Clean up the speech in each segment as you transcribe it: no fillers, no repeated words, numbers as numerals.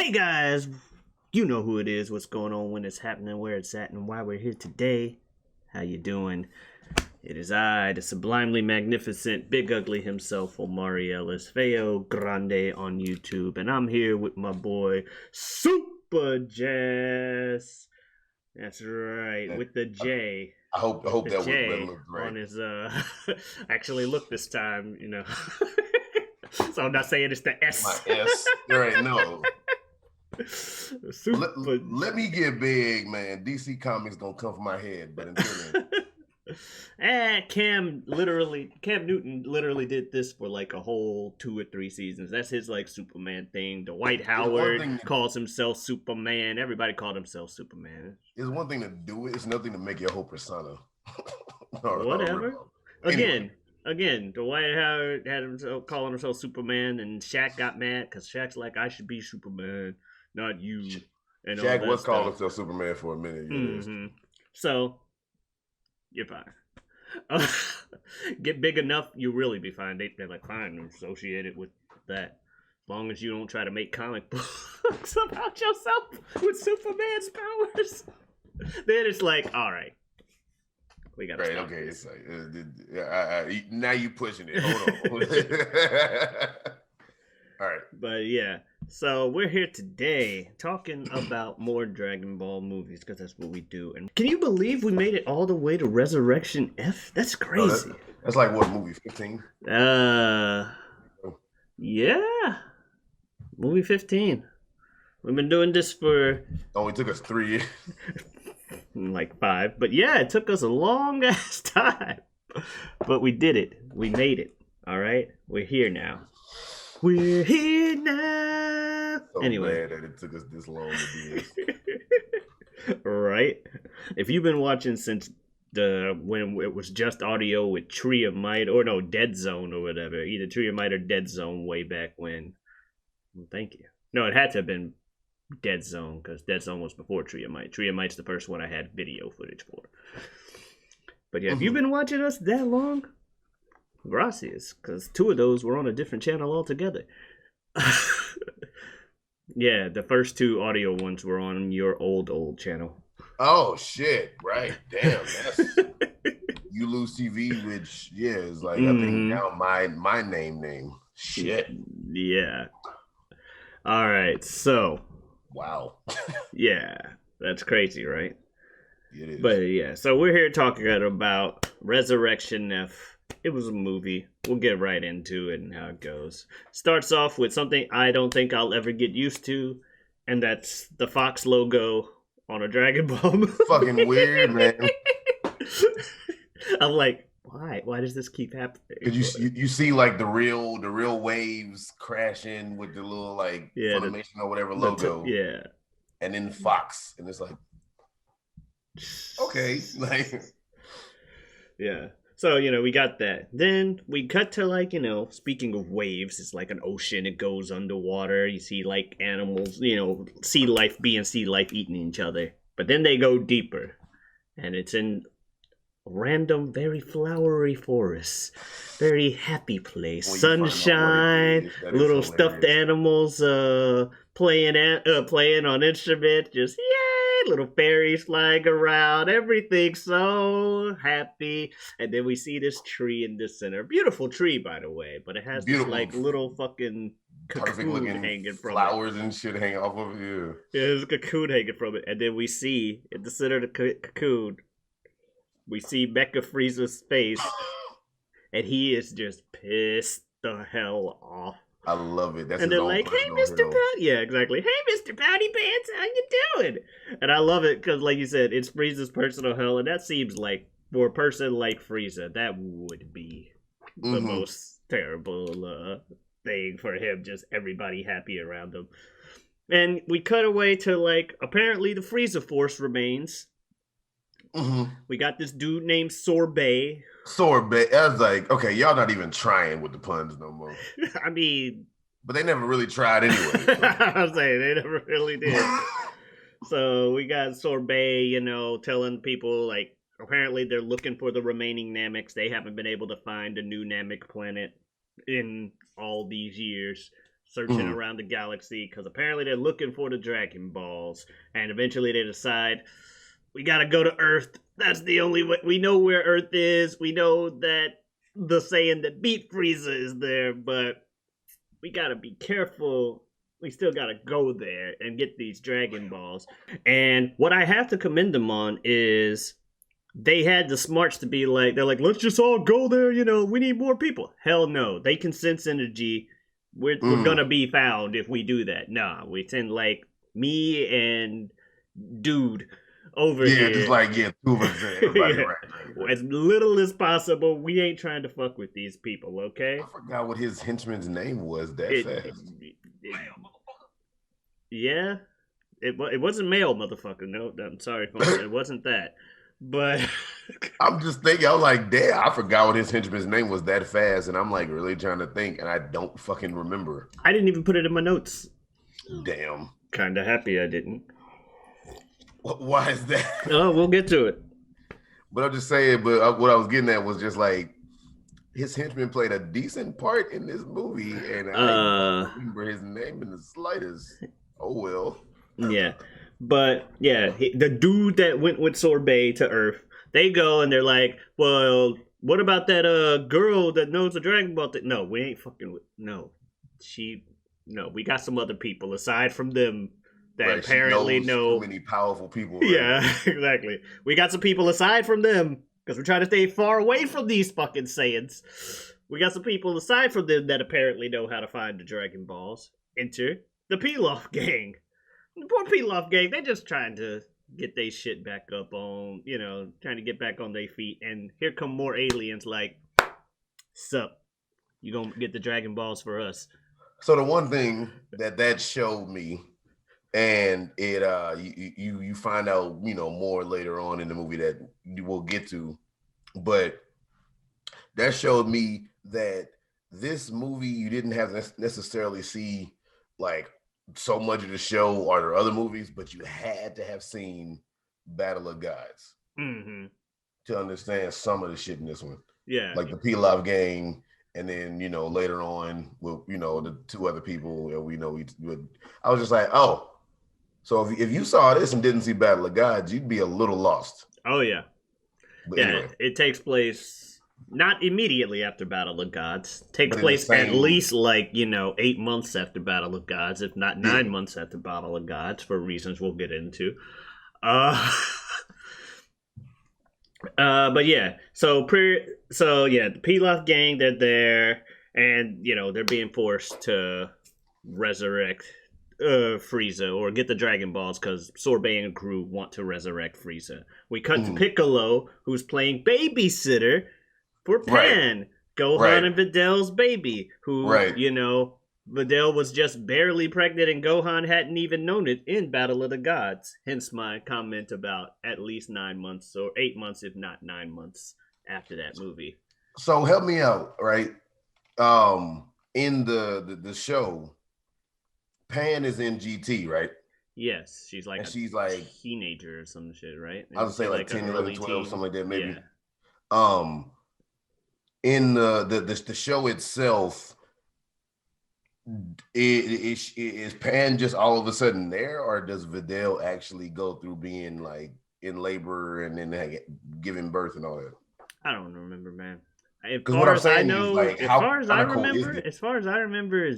Hey guys, you know who it is, what's going on, when it's happening, where it's at, and why we're here today. How you doing? It is I, the sublimely magnificent, big ugly himself, Omari Ellis, Feogrande on YouTube, and I'm here with my boy Superjaz. That's right, with the J. I hope The that was that J looked right. on his actually look this time, So I'm not saying it's the My S. S. There ain't no. Let, Super. let me get big, man. DC Comics gonna come for my head, but until then, Cam Newton literally did this for like a whole 2 or 3 seasons. That's his like Superman thing. Dwight it's one Howard thing. calls himself Superman. Everybody called himself Superman. It's one thing to do it. It's nothing to make your whole persona. Whatever. Anyway, Again, Dwight Howard had himself calling himself Superman, and Shaq got mad because Shaq's like, I should be Superman, not you, and all Shaq that was calling stuff. himself Superman for a minute. Yeah, Mm-hmm. So you're fine. Get big enough, you'll really be fine. They're like, fine, associated with that. As long as you don't try to make comic books about yourself with Superman's powers. Then it's like, all right, we gotta right. stop Okay, this. it's like now you pushing it. Hold on. All right. But yeah, so we're here today talking about more Dragon Ball movies because that's what we do. And can you believe we made it all the way to Resurrection F? That's Oh, crazy. that's like what movie 15? Yeah, movie 15. We've been doing this for Only took us 3 years. like 5, but yeah, it took us a long ass time. But we did it. We made it. All right, we're here now. We're here now. So Anyway, glad that it took us this long to do this. right? If you've been watching since when it was just audio with Tree of Might or no Dead Zone or whatever, either Tree of Might or Dead Zone way back when. Well, thank you. No, it had to have been Dead Zone because Dead Zone was before Tree of Might. Tree of Might's the first one I had video footage for. But yeah, if you've been watching us that long, gracias, because 2 of those were on a different channel altogether. Yeah, the first 2 audio ones were on your old channel. Oh shit! Right, damn. That's You Lose TV, which is like I think now my name. Shit. Yeah. All right. So. Wow. Yeah, that's crazy, right? It is. But yeah, so we're here talking about Resurrection F. It was a movie. We'll get right into it and how it goes. Starts off with something I don't think I'll ever get used to, and that's the Fox logo on a Dragon Ball movie. Fucking weird, man. I'm like, why? Why does this keep happening? Because you see like the real waves crashing with the little like Funimation or whatever logo. Yeah. And then Fox, and it's like, okay, like, yeah. So, we got that. Then we cut to, like, speaking of waves, it's like an ocean. It goes underwater. You see, like, animals, sea life being sea life eating each other. But then they go deeper. And it's in a random, very flowery forest. Very happy place. Sunshine, little stuffed animals playing on instruments. Just, yay! Little fairies flying around. Everything's so happy. And then we see this tree in the center. Beautiful tree, by the way. But it has this, like, little fucking cocoon hanging from flowers and shit hanging off of it. Yeah, there's a cocoon hanging from it. And then we see, in the center of the cocoon, we see Mecha Frieza's face. And he is just pissed the hell off. I love it. That's and they're like, "Hey, Mr. Pouty." Yeah, exactly. "Hey, Mr. Pouty Pants, how you doing?" And I love it because, like you said, it's Frieza's personal hell, and that seems like for a person like Frieza, that would be the most terrible thing for him. Just everybody happy around him. And we cut away to like apparently the Frieza Force remains. We got this dude named Sorbet. Sorbet. I was like, okay, y'all not even trying with the puns no more. I mean, but they never really tried anyway. So. I was saying they never really did. So we got Sorbet, telling people like apparently they're looking for the remaining Namecs. They haven't been able to find a new Namek planet in all these years. searching around the galaxy because apparently they're looking for the Dragon Balls, and eventually they decide we gotta go to Earth. That's the only way. We know where Earth is. We know that the Saiyan that beat Frieza is there, but we gotta be careful. We still gotta go there and get these Dragon Balls. And what I have to commend them on is they had the smarts to be like, they're like, let's just all go there, we need more people. Hell no. They can sense energy. We're gonna be found if we do that. Nah, we send like me and dude over here. Yeah, just like, two of us, everybody right. As little as possible. We ain't trying to fuck with these people, okay? I forgot what his henchman's name was fast. Yeah. It wasn't male, motherfucker. No, I'm sorry, folks. It wasn't that. But I'm just thinking, I was like, damn, I forgot what his henchman's name was that fast. And I'm like really trying to think, and I don't fucking remember. I didn't even put it in my notes. Damn. Kinda happy I didn't. Why is that? Oh, we'll get to it. But I'm just saying, but what I was getting at was just like, his henchman played a decent part in this movie, and I don't remember his name in the slightest. Oh, well. Yeah. But, yeah, the dude that went with Sorbet to Earth, they go and they're like, well, what about that girl that knows the Dragon Ball thing? No, we ain't fucking with... No. We got some other people aside from them that apparently know... so many powerful people. Right? Yeah, exactly. We got some people aside from them, because we're trying to stay far away from these fucking Saiyans. We got some people aside from them that apparently know how to find the Dragon Balls. Enter the Pilaf gang. The poor Pilaf gang, they're just trying to get their shit back up on, trying to get back on their feet. And here come more aliens like, sup, you gonna get the Dragon Balls for us. So the one thing that showed me, and it you find out, more later on in the movie that we'll get to, but that showed me that this movie you didn't have to necessarily see like so much of the show or the other movies, but you had to have seen Battle of Gods to understand some of the shit in this one. Yeah, like the Pilaf gang, and then later on with the two other people, and we know I was just like, oh, so if you saw this and didn't see Battle of Gods, you'd be a little lost. Oh yeah, but yeah. Anyway. It takes place not immediately after Battle of Gods. Takes place at least 8 months after Battle of Gods, if not 9 months after Battle of Gods, for reasons we'll get into. But yeah, the Pilaf gang, they're there, and they're being forced to resurrect Frieza or get the Dragon Balls because Sorbet and crew want to resurrect Frieza. We cut to Piccolo, who's playing babysitter for Pan, Gohan and Videl's baby, who, Videl was just barely pregnant and Gohan hadn't even known it in Battle of the Gods. Hence my comment about at least 9 months or 8 months, if not 9 months after that movie. So help me out, right? In the show, Pan is in GT, right? Yes, she's like a teenager or some shit, right? I would say like 10, 11, 12, something like that, maybe. Yeah. In the show itself, is Pan just all of a sudden there, or does Videl actually go through being like in labor and then giving birth and all that? I don't remember, man. As far as I know, as far as I remember,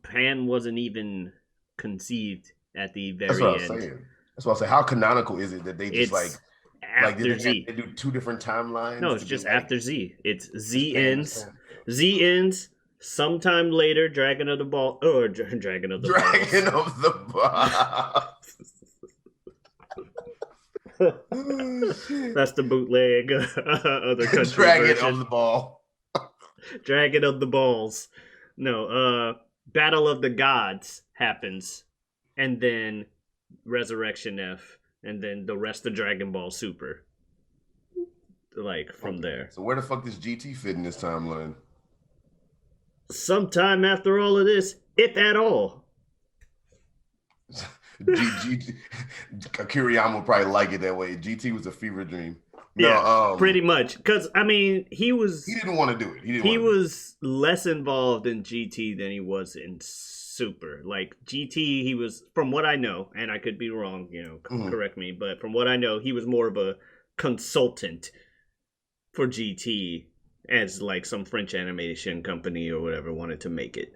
Pan wasn't even conceived at the very end. That's what I say. How canonical is it that they just after Z? They do two different timelines? No, it's just after Z. It's Z ends. Z ends. Sometime later, Dragon of the Ball. Oh, Dragon of the Ball. That's the bootleg other country Dragon version. of the Ball. Dragon of the Balls. No, Battle of the Gods happens, and then Resurrection F, and then the rest of Dragon Ball Super. From there. So where the fuck does GT fit in this timeline? Sometime after all of this, if at all. Kiriyama would probably like it that way. GT was a fever dream. No, Yeah, pretty much. Because I mean, he didn't want to do it. he was less involved in GT than he was in Super. Like GT, he was, from what I know, and I could be wrong, correct me, but from what I know, he was more of a consultant for GT as like some French animation company or whatever wanted to make it.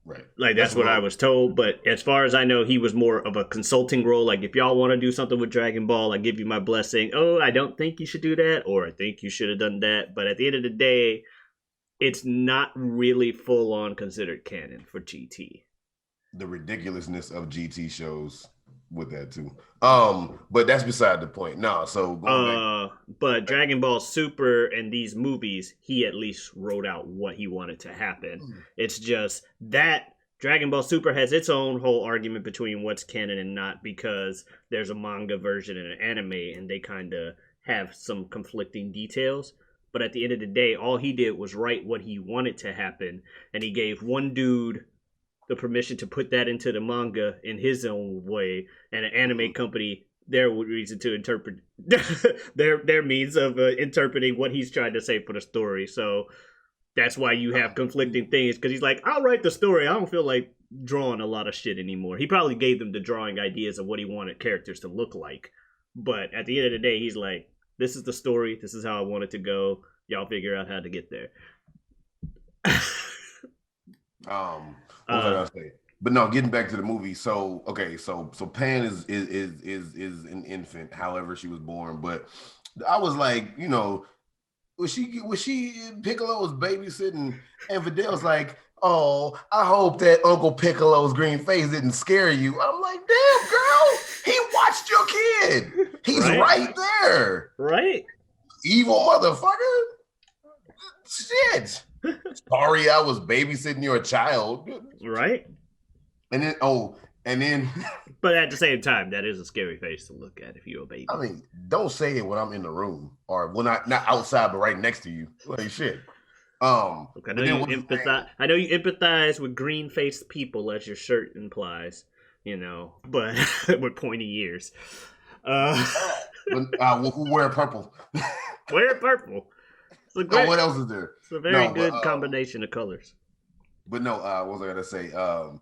Right. Like that's what I was told, but as far as I know, he was more of a consulting role. Like if y'all want to do something with Dragon Ball, I give you my blessing. Oh, I don't think you should do that, or I think you should have done that. But at the end of the day, it's not really full on considered canon for GT. The ridiculousness of GT shows with that too. But that's beside the point. No, so going back. But Dragon Ball Super and these movies, he at least wrote out what he wanted to happen. It's just that Dragon Ball Super has its own whole argument between what's canon and not, because there's a manga version and an anime, and they kind of have some conflicting details. But at the end of the day, all he did was write what he wanted to happen, and he gave one dude the permission to put that into the manga in his own way, and an anime company their reason to interpret their means of interpreting what he's trying to say for the story. So that's why you have conflicting things, because he's like, I'll write the story. I don't feel like drawing a lot of shit anymore. He probably gave them the drawing ideas of what he wanted characters to look like, but at the end of the day, he's like, this is the story. This is how I want it to go. Y'all figure out how to get there. What was I gonna say? But no, getting back to the movie. So okay, so Pan is an infant, however she was born. But I was like, was she Piccolo was babysitting, and Fidel's like, oh, I hope that Uncle Piccolo's green face didn't scare you. I'm like, damn, girl, he watched your kid. He's right there. Right. Evil motherfucker. Shit. Sorry, I was babysitting your child. Right. And then but at the same time, that is a scary face to look at if you're a baby. I mean, don't say it when I'm in the room or when not outside, but right next to you. Like shit. Look, I know you empathize. I know you empathize with green-faced people, as your shirt implies. But with pointy ears. Who wear purple? Wear purple. What else is there? It's a very good combination of colors. But no, what was I gonna say? And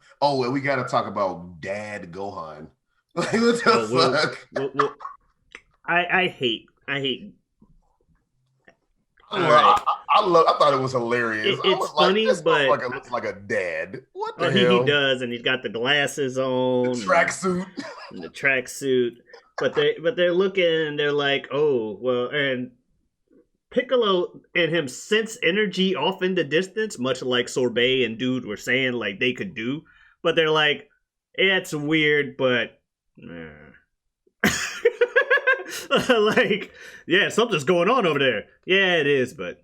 we gotta talk about Dad Gohan. Like, what the fuck? I hate. I thought it was hilarious. It's funny, but it looks like a dad. What the hell? He does, and he's got the glasses on, the tracksuit. But they're looking, and they're like, oh well, and Piccolo and him sense energy off in the distance, much like Sorbet and Dude were saying like they could do. But they're like, it's weird, but like, yeah, something's going on over there. Yeah, it is, but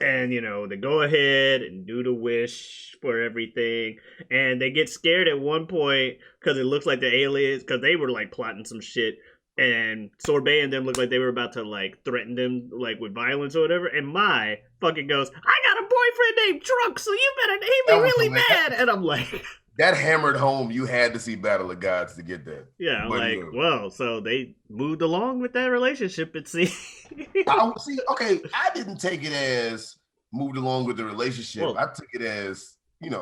and they go ahead and do the wish for everything, and they get scared at one point because it looks like the aliens, because they were like plotting some shit. And Sorbet and them look like they were about to like threaten them like with violence or whatever. And Mai fucking goes, I got a boyfriend named Trunks, so you better name me really mad. And I'm like, that hammered home. You had to see Battle of Gods to get that. Yeah, well, so they moved along with that relationship, it seems. I didn't take it as moved along with the relationship. Well, I took it as,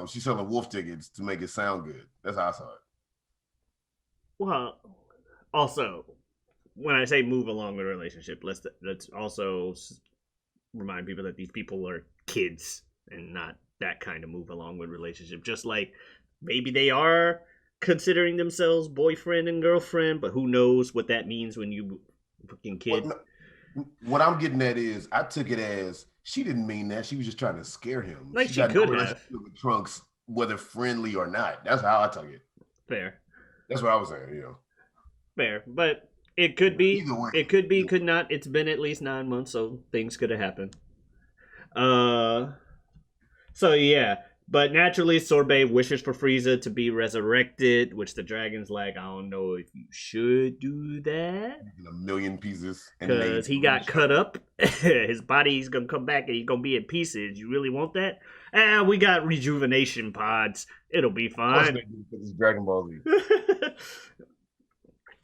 she's selling wolf tickets to make it sound good. That's how I saw it. Well, also, when I say move along with a relationship, let's also remind people that these people are kids and not that kind of move along with relationship. Just like maybe they are considering themselves boyfriend and girlfriend, but who knows what that means when you fucking kid. What I'm getting at is I took it as she didn't mean that. She was just trying to scare him. Like she could have. With Trunks, whether friendly or not. That's how I took it. Fair. That's what I was saying, Fair, but it could be, it could be, could not. It's been at least 9 months, so things could have happened. So yeah, But naturally, Sorbet wishes for Frieza to be resurrected, which the dragon's like, I don't know if you should do that. In a million pieces, and then they Because he got cut up. His body's going to come back and he's going to be in pieces. You really want that? Ah, we got rejuvenation pods. It'll be fine. This Dragon Ball Z.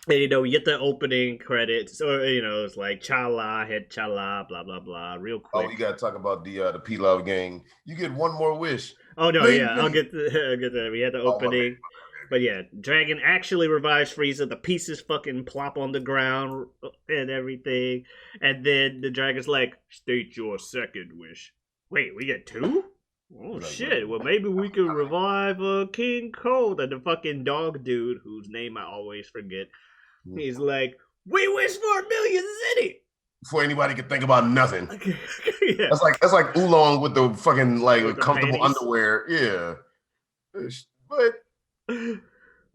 And, you know, we get the opening credits, or you know, it's like Chala, head Chala, blah blah blah, real quick. Oh, you gotta talk about the Pilaf gang. You get one more wish. Oh no, yeah, I'll get the we had the opening, but yeah, Dragon actually revives Frieza. The pieces fucking plop on the ground and everything, and then the Dragon's like, "State your second wish." Wait, we get two? Oh shit! Well, maybe we could revive King Cold and the fucking dog dude whose name I always forget. He's like, "We wish for a million city." Before anybody could think about nothing. Yeah. That's like Oolong with the fucking like With the comfortable panties. underwear. Yeah. But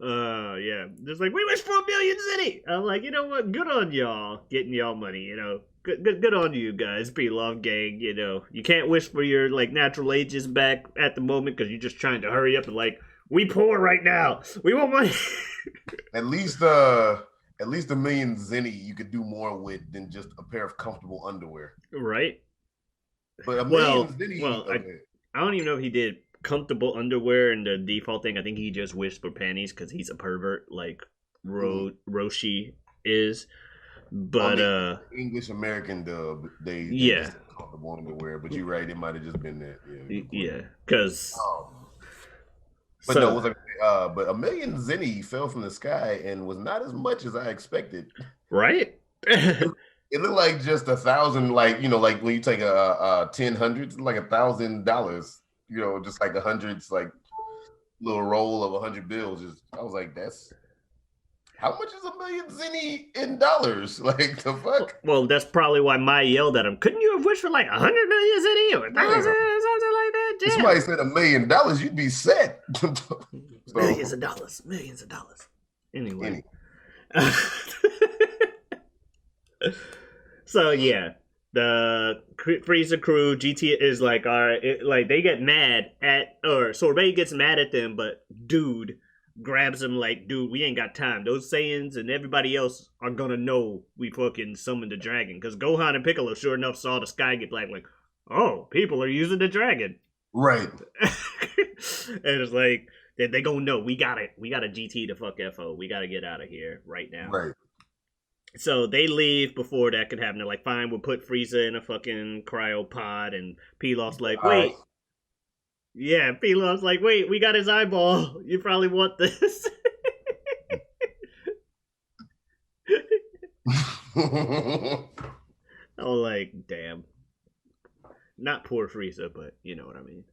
yeah. Just like, we wish for a million city. I'm like, you know what? Good on y'all getting y'all money, you know. Good on you guys, Pilaf gang, you know. You can't wish for your like natural ages back at the moment because you're just trying to hurry up and like, we poor right now. We want money. at least a million zenny you could do more with than just a pair of comfortable underwear. Right? But a million zenny. I don't even know if he did comfortable underwear in the default thing. I think he just wished for panties because he's a pervert like Roshi is. But English American dub, they just comfortable underwear. But you're right, it might have just been that. Yeah, because. But no, it was but a million zenny fell from the sky and was not as much as I expected. Right? It looked like just 1,000, like, you know, like when you take a 10 hundreds, like $1,000, you know, just like the hundreds, like little roll of 100 bills. Just I was like, that's how much is a million zenny in dollars? Like the fuck? Well, that's probably why Mai yelled at him. Couldn't you have wished for like 100 million zenny or 1,000 or something like that? If somebody said $1 million, you'd be set. Millions of dollars. Anyway. So yeah, the Frieza crew GT is like, all right, like they get mad at, or Sorbet gets mad at them, but dude grabs him like, dude, we ain't got time. Those Saiyans and everybody else are gonna know we fucking summoned the dragon, because Gohan and Piccolo sure enough saw the sky get black, like, oh, people are using the dragon. Right. And it's like, they gonna know we got a GT to fuck FO. We gotta get out of here right now. Right. So they leave before that could happen. They're like, fine, we'll put Frieza in a fucking cryopod, and Pilaf's like, wait. Yeah, Pilaf's like, wait, we got his eyeball. You probably want this. I'm like, damn. Not poor Frieza, but you know what I mean.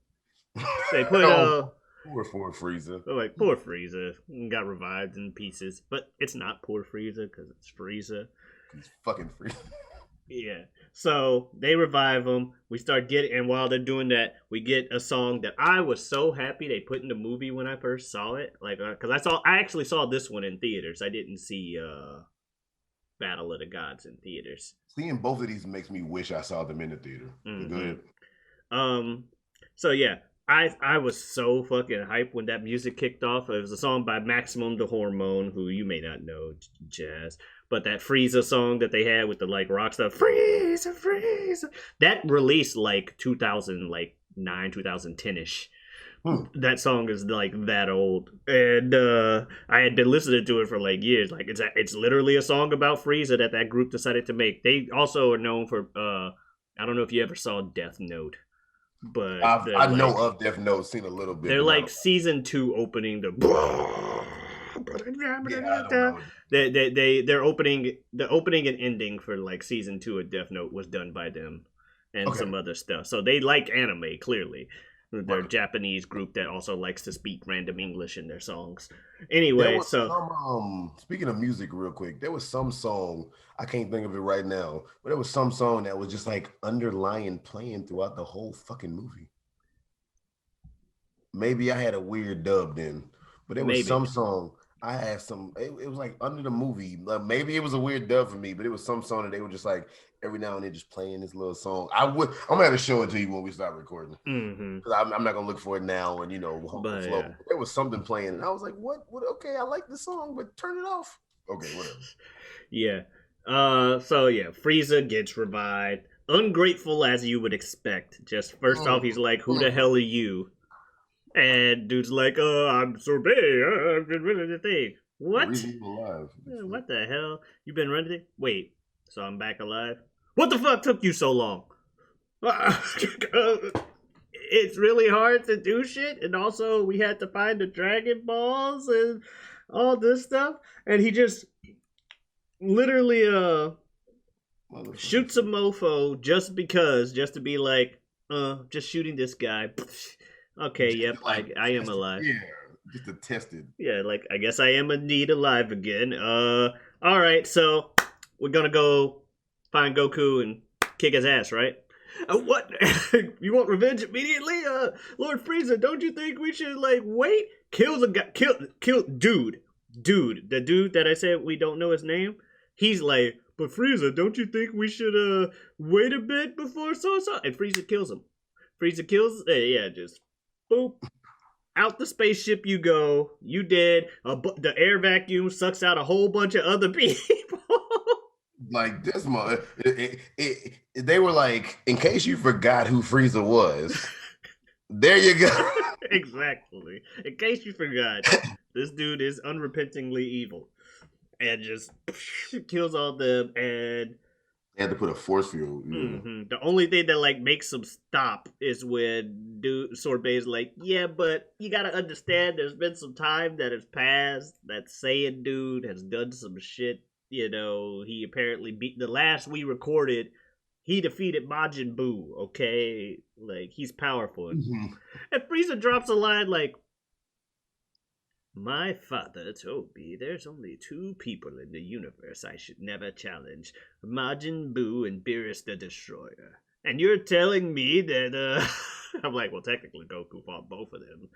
They put poor Frieza. They're like, poor Frieza got revived in pieces, but it's not poor Frieza because it's Frieza. He's fucking Frieza. Yeah. So they revive him. We start getting, and while they're doing that, we get a song that I was so happy they put in the movie when I first saw it. Like, because I actually saw this one in theaters. I didn't see Battle of the Gods in theaters. Seeing both of these makes me wish I saw them in the theater. Mm-hmm. Good. So yeah, I was so fucking hyped when that music kicked off. It was a song by Maximum the Hormone, who you may not know, Jazz. But that Frieza song that they had with the like rock stuff, Frieza, that released like 2009, 2010-ish. That song is like that old, and I had been listening to it for like years. Like it's literally a song about Frieza that group decided to make. They also are known for I don't know if you ever saw Death Note, but I know of Death Note, seen a little bit. They're like season 2 opening the. They're opening the opening and ending for like season 2 of Death Note was done by them, and some other stuff. So they like anime clearly. They're a Japanese group that also likes to speak random English in their songs. Anyway, so speaking of music, real quick, there was some song, I can't think of it right now, but there was some song that was just like underlying playing throughout the whole fucking movie. Maybe I had a weird dub then, but there was some song. I had some. It was like under the movie. Maybe it was a weird dub for me, but it was some song that they were just like every now and then just playing this little song. I'm gonna have to show it to you when we start recording Mm-hmm. because I'm not gonna look for it now and hope the But flow. yeah. There was something playing, and I was like, "What? What? Okay, I like the song, but turn it off." Okay, whatever. Yeah. So yeah, Frieza gets revived. Ungrateful as you would expect. Just first off, he's like, "Who the hell are you?" And dude's like, I'm sorbet. I've been running the thing. The What? reason he's alive. What the hell? You've been running it? Wait, so I'm back alive? What the fuck took you so long? It's really hard to do shit, and also we had to find the Dragon Balls and all this stuff, and he just literally shoots a mofo just because, just to be like, just shooting this guy. Okay, Just yep, like I am tested, alive. yeah, just to test it. Yeah, like I guess I am indeed alive again. All right, so we're gonna go find Goku and kick his ass, right? What? You want revenge immediately? Lord Frieza, don't you think we should like wait? Kills a guy, kill, dude, the dude that I said we don't know his name. He's like, but Frieza, don't you think we should wait a bit before so? And Frieza kills him. Frieza kills, yeah, just boop. Out the spaceship you go. You dead. The air vacuum sucks out a whole bunch of other people. Like this month, they were like, in case you forgot who Frieza was, there you go. Exactly. In case you forgot, this dude is unrepentingly evil. And just kills all them. And They had to put a force field. the only thing that like makes them stop is when dude Sorbet's like, yeah, but you gotta understand there's been some time that has passed. That Saiyan dude has done some shit. He apparently beat the last we recorded. He defeated Majin Buu. Okay, like he's powerful. Mm-hmm. And Frieza drops a line like, "My father told me there's only two people in the universe I should never challenge: Majin Buu and Beerus the Destroyer. And you're telling me that, I'm like, well, technically Goku fought both of them.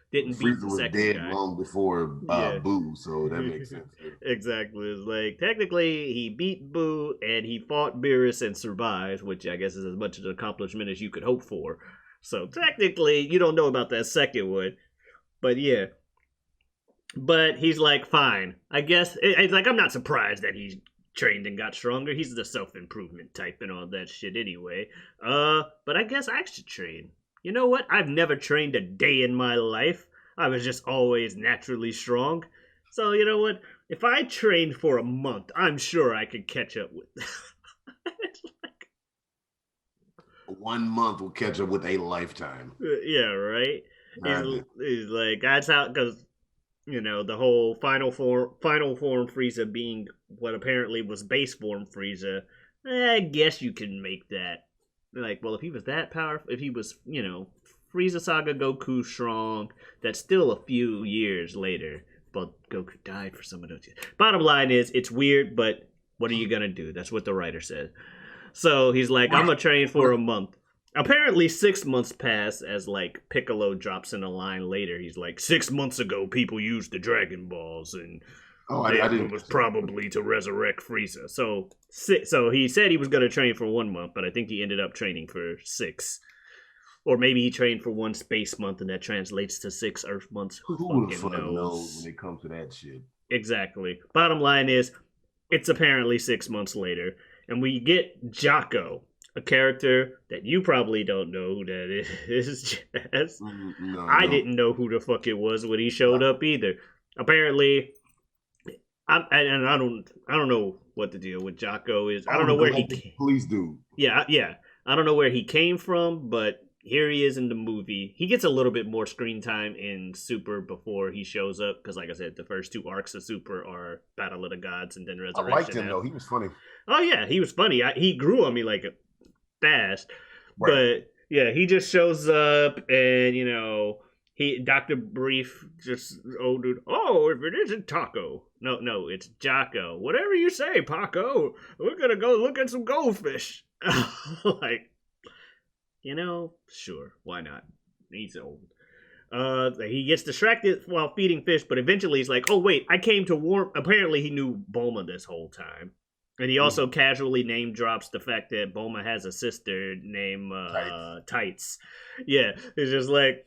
Didn't beat Frieza the was second dead guy. long before Yeah. Boo, so that makes sense. Exactly. It's like, technically, he beat Buu and he fought Beerus and survived, which I guess is as much an accomplishment as you could hope for. So technically, you don't know about that second one. But yeah. But he's like, fine. I guess, it's like, I'm not surprised that he's trained and got stronger. He's the self-improvement type and all that shit anyway. But I guess I should train. You know what? I've never trained a day in my life. I was just always naturally strong. So, you know what? If I trained for a month, I'm sure I could catch up with. It's like, 1 month will catch up with a lifetime. yeah, right? He's like, that's how, because, the whole final form Frieza being what apparently was base form Frieza, I guess you can make that. Like, well, if he was that powerful, if he was, Frieza Saga Goku strong, that's still a few years later. But Goku died for some of those years. Bottom line is, it's weird, but what are you gonna do? That's what the writer said. So he's like, I'm gonna train for a month. Apparently 6 months pass as like Piccolo drops in a line later. He's like, 6 months ago people used the Dragon Balls and it was probably to resurrect Frieza. So he said he was going to train for 1 month, but I think he ended up training for 6. Or maybe he trained for 1 space month and that translates to 6 Earth months. Who the fuck knows when it comes to that shit? Exactly. Bottom line is, it's apparently 6 months later, and we get Jocko, a character that you probably don't know who that is, Jazz. I didn't know who the fuck it was when he showed up either. Apparently, I don't know what the deal with Jocko is. I don't know where he came. Please do. Yeah. I don't know where he came from, but here he is in the movie. He gets a little bit more screen time in Super before he shows up, because like I said, the first 2 arcs of Super are Battle of the Gods and then Resurrection. I liked him though. He was funny. Oh yeah, he was funny. He grew on me like fast. Right. But yeah, he just shows up and he Dr. Brief just dude. Oh, if it isn't Taco. No, it's Jocko. Whatever you say, Paco. We're gonna go look at some goldfish. Like, sure, why not? He's old. He gets distracted while feeding fish, but eventually he's like, "Oh wait, I came to warn." Apparently, he knew Bulma this whole time, and he also casually name drops the fact that Bulma has a sister named Tights. Yeah, it's just like,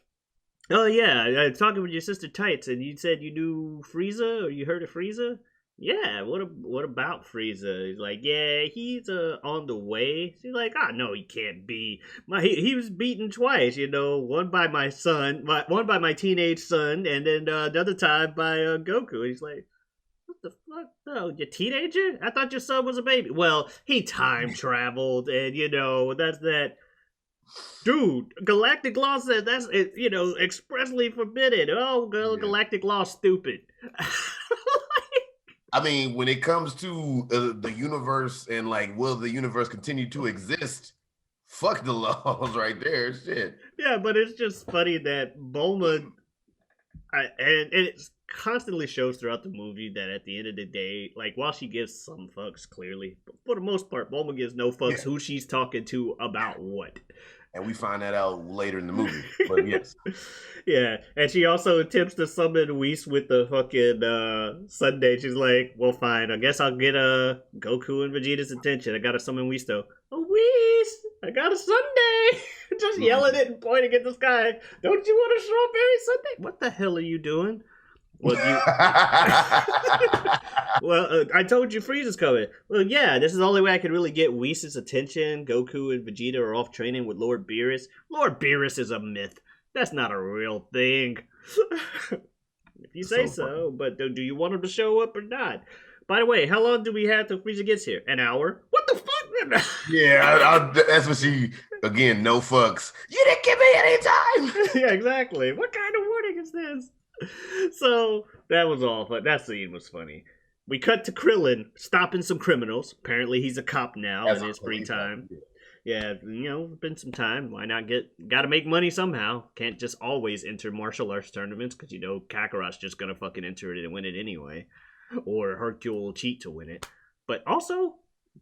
"Oh yeah, I was talking with your sister Tights, and you said you knew Frieza, or you heard of Frieza." Yeah, what about Frieza? He's like, yeah, he's on the way. She's like, oh no, he can't be. He was beaten twice, one by my son, one by my teenage son, and then another time by Goku. He's like, what the fuck? No, your teenager? I thought your son was a baby. Well, he time traveled, and that's that. Dude, Galactic Law says that's expressly forbidden. Oh, Galactic Law, stupid. I mean, when it comes to the universe and like, will the universe continue to exist? Fuck the laws right there, shit. Yeah, but it's just funny that Bulma, and it constantly shows throughout the movie that at the end of the day, like while she gives some fucks clearly, but for the most part, Bulma gives no fucks who she's talking to about what. And we find that out later in the movie. But yes. Yeah. And she also attempts to summon Whis with the fucking Sunday. She's like, well, fine. I guess I'll get Goku and Vegeta's attention. I gotta summon Whis though. Oh, Whis! I got a Sunday! Just yelling it and pointing at the sky. Don't you want a strawberry Sunday? What the hell are you doing? Well, I told you Frieza's coming. Well, yeah, this is the only way I can really get Whis' attention. Goku and Vegeta are off training with Lord Beerus. Lord Beerus is a myth. That's not a real thing. If you say so, but do you want him to show up or not? By the way, how long do we have till Frieza gets here? An hour? What the fuck? Yeah, that's what she, again, no fucks. You didn't give me any time. Yeah, exactly. What kind of warning is this? So that was all, but that scene was funny. We cut to Krillin stopping some criminals. Apparently he's a cop now in his free time. Yeah, been some time. Why not gotta make money somehow. Can't just always enter martial arts tournaments because Kakarot's just gonna fucking enter it and win it anyway. Or Hercule will cheat to win it. But also,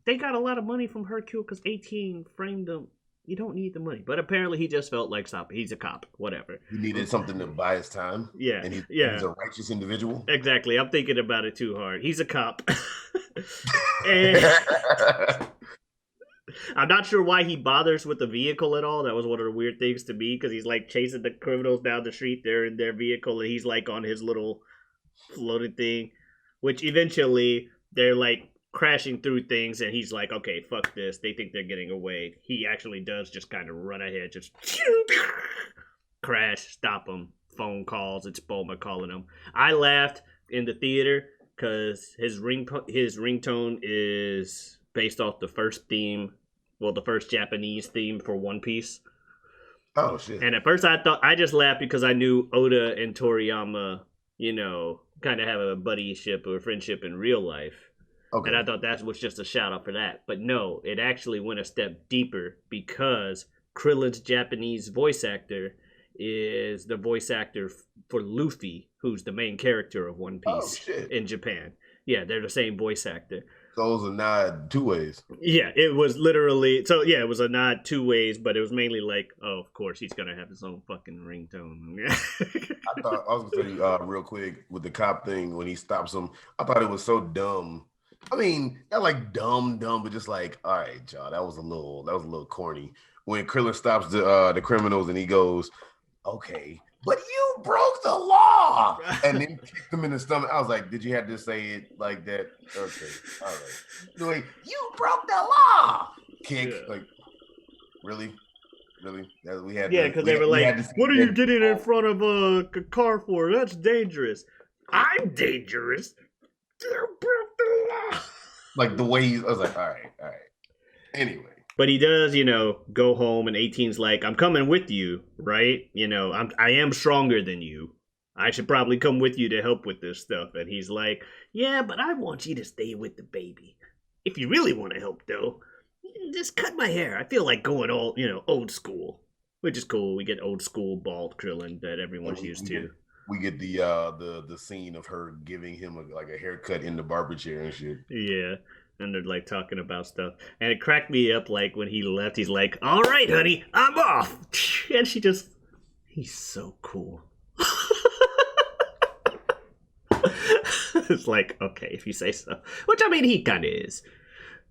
they got a lot of money from Hercule because 18 framed them. You don't need the money. But apparently he just felt like stopping. He's a cop. Whatever. He needed something to buy his time. Yeah. And he's a righteous individual. Exactly. I'm thinking about it too hard. He's a cop. And I'm not sure why he bothers with the vehicle at all. That was one of the weird things to me because he's like chasing the criminals down the street. They're in their vehicle and he's like on his little floated thing, which eventually they're like crashing through things and he's like, okay, fuck this. They think they're getting away. He actually does just kind of run ahead, just crash, stop them. Phone calls. It's Bulma calling him. I laughed in the theater because his ringtone is based off the first theme, the first Japanese theme for One Piece. Oh shit! And at first I just laughed because I knew Oda and Toriyama, kind of have a buddyship or friendship in real life. Okay. And I thought that was just a shout out for that. But no, it actually went a step deeper because Krillin's Japanese voice actor is the voice actor for Luffy, who's the main character of One Piece in Japan. Yeah, they're the same voice actor. So it was a nod two ways. Yeah, it was literally. So yeah, it was a nod two ways, but it was mainly like, oh, of course he's gonna have his own fucking ringtone. I was gonna tell you real quick with the cop thing when he stops him. I thought it was so dumb. I mean, not like dumb, but just like, all right, y'all, that was a little corny. When Krillin stops the criminals and he goes, okay, but you broke the law, and then kicked him in the stomach. I was like, did you have to say it like that? Okay, all right. Like, you broke the law. Kick, like, really? We had because they were like, what are you getting in front of a car for? That's dangerous. I'm dangerous. You broke the law. Like the way I was like, all right. Anyway. But he does, go home and 18's like, I'm coming with you, right? I am stronger than you. I should probably come with you to help with this stuff. And he's like, yeah, but I want you to stay with the baby. If you really want to help, though, just cut my hair. I feel like going old school, which is cool. We get old school bald Krillin that everyone's used to. We get the scene of her giving him a haircut in the barber chair and shit. Yeah. And they're like talking about stuff. And it cracked me up like when he left, he's like, all right, honey, I'm off. And he's so cool. It's like, okay, if you say so. Which, I mean, he kind of is.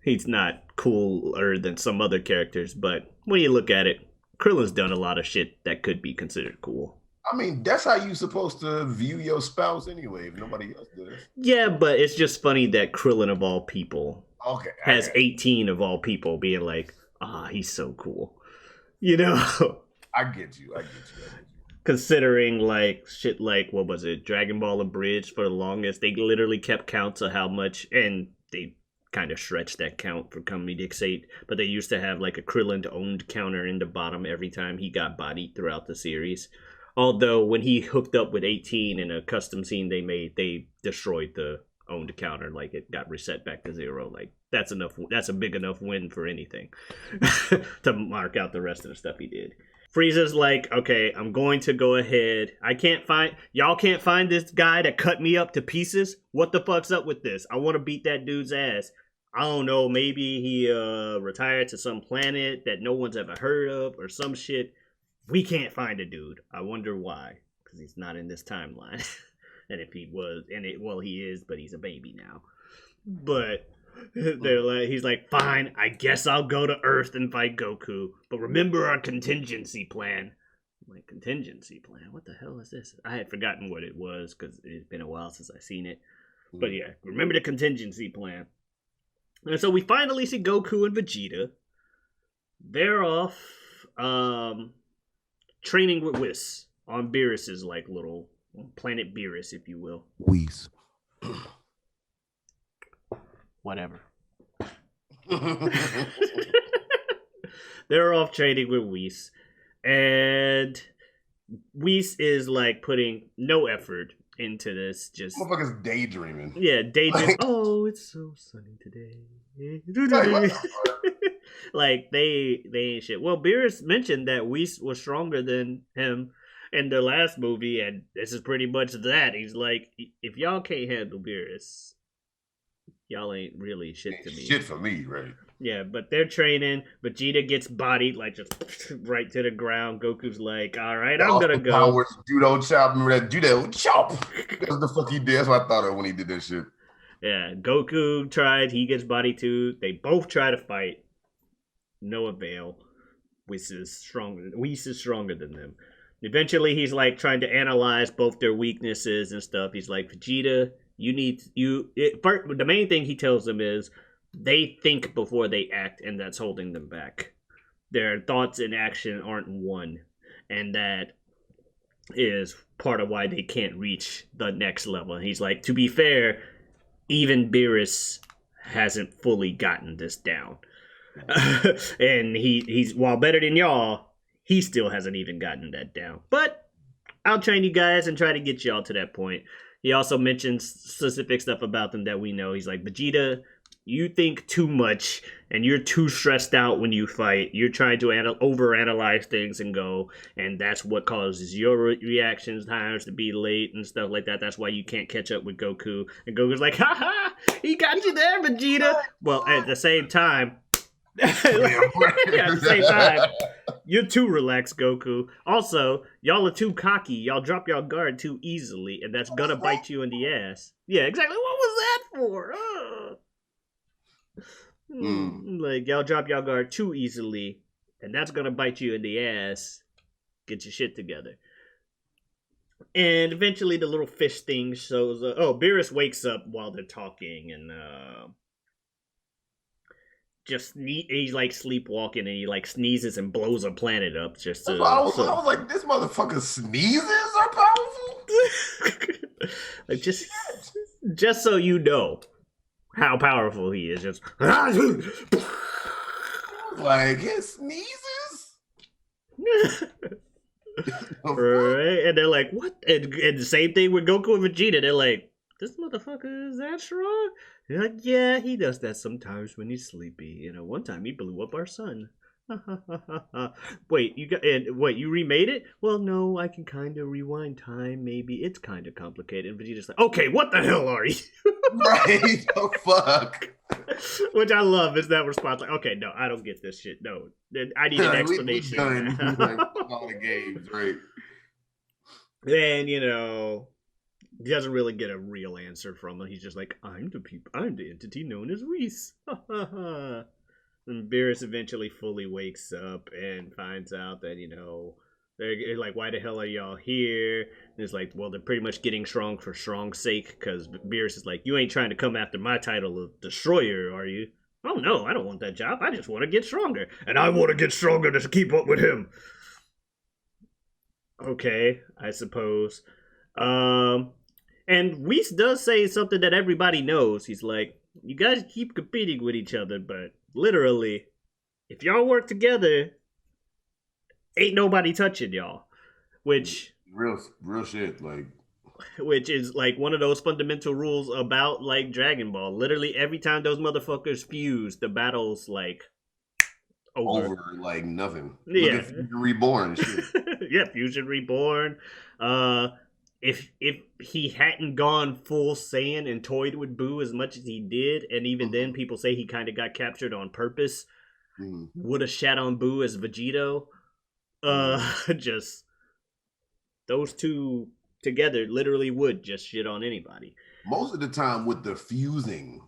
He's not cooler than some other characters, but when you look at it, Krillin's done a lot of shit that could be considered cool. I mean, that's how you're supposed to view your spouse anyway, if nobody else does. Yeah, but it's just funny that Krillin, of all people, Okay, has 18 of all people being like, he's so cool. You know? I get you. Considering like shit like, what was it, Dragon Ball Abridged for the longest, they literally kept counts of how much, and they kind of stretched that count for comedic sake, but they used to have like a Krillin owned counter in the bottom every time he got bodied throughout the series. Although when he hooked up with 18 in a custom scene they made, they destroyed the owned counter. Like it got reset back to 0. Like that's enough. That's a big enough win for anything to mark out the rest of the stuff he did. Frieza's like, okay, I'm going to go ahead. Y'all can't find this guy that cut me up to pieces. What the fuck's up with this? I want to beat that dude's ass. I don't know. Maybe he retired to some planet that no one's ever heard of or some shit. We can't find a dude. I wonder why. Because he's not in this timeline. And if he was, he is, but he's a baby now. But he's like, fine, I guess I'll go to Earth and fight Goku. But remember our contingency plan. I'm like, contingency plan? What the hell is this? I had forgotten what it was because it's been a while since I've seen it. But yeah, remember the contingency plan. And so we finally see Goku and Vegeta. They're off training with Whis on Beerus's like little planet Beerus, if you will. Whis. Whatever. They're off training with Whis. And Whis is like putting no effort into this. Just motherfuckers daydreaming. Yeah, daydreaming. Like, oh, it's so sunny today. Like they ain't shit. Well, Beerus mentioned that Whis was stronger than him in the last movie, and this is pretty much that. He's like, if y'all can't handle Beerus, y'all ain't really shit to me. Shit for me, right? Yeah, but they're training. Vegeta gets bodied, like just right to the ground. Goku's like, all right, I'm gonna go. Powers, judo chop. Remember that judo chop? That's the fuck he did. That's what I thought of when he did that shit. Yeah, Goku tried. He gets bodied too. They both try to fight. No avail. Whis is stronger than them. Eventually, he's like trying to analyze both their weaknesses and stuff. He's like, Vegeta, the main thing he tells them is they think before they act, and that's holding them back. Their thoughts and action aren't one, and that is part of why they can't reach the next level. And he's like, to be fair, even Beerus hasn't fully gotten this down. And he's while better than y'all, he still hasn't even gotten that down. But I'll train you guys and try to get y'all to that point. He also mentions specific stuff about them that we know. He's like, Vegeta, you think too much and you're too stressed out when you fight. You're trying to overanalyze things and that's what causes your reactions times to be late and stuff like that. That's why you can't catch up with Goku. And Goku's like, ha, he got you there, Vegeta. Well, at the same time, you're too relaxed, Goku. Also, y'all are too cocky. Y'all drop your guard too easily, and that's gonna bite you in the ass. Yeah, exactly. What was that for? Like, y'all drop your guard too easily, and that's gonna bite you in the ass. Get your shit together. And eventually, the little fish thing shows. Beerus wakes up while they're talking, and he's like sleepwalking, and he like sneezes and blows a planet up. I was like, this motherfucker sneezes are powerful. Like just so you know how powerful he is. Just like his sneezes. Right, and they're like, what? And the same thing with Goku and Vegeta. They're like, this motherfucker is that strong? They're like, yeah, he does that sometimes when he's sleepy. One time he blew up our sun. Wait, you remade it? Well, no, I can kind of rewind time. Maybe it's kind of complicated. And Vegeta's like, okay, what the hell are you? Right? Oh fuck. Which I love is that response. Like, okay, no, I don't get this shit. No, I need an explanation. Like all the games, right? Then He doesn't really get a real answer from him. He's just like, I'm the entity known as Whis. Ha ha ha. And Beerus eventually fully wakes up and finds out that, they're like, why the hell are y'all here? And it's like, well, they're pretty much getting strong for strong's sake, because Beerus is like, you ain't trying to come after my title of Destroyer, are you? Oh no, I don't want that job. I just want to get stronger. And I want to get stronger to keep up with him. Okay, I suppose. And Whis does say something that everybody knows. He's like, you guys keep competing with each other, but literally, if y'all work together, ain't nobody touching y'all. Which real shit, which is like one of those fundamental rules about like Dragon Ball. Literally every time those motherfuckers fuse, the battle's like over like nothing. Yeah. Look at Fusion Reborn shit. Yeah, Fusion Reborn. If he hadn't gone full Saiyan and toyed with Boo as much as he did, and even then people say he kind of got captured on purpose, would have shat on Boo as Vegito. Just those two together literally would just shit on anybody. Most of the time with the fusing,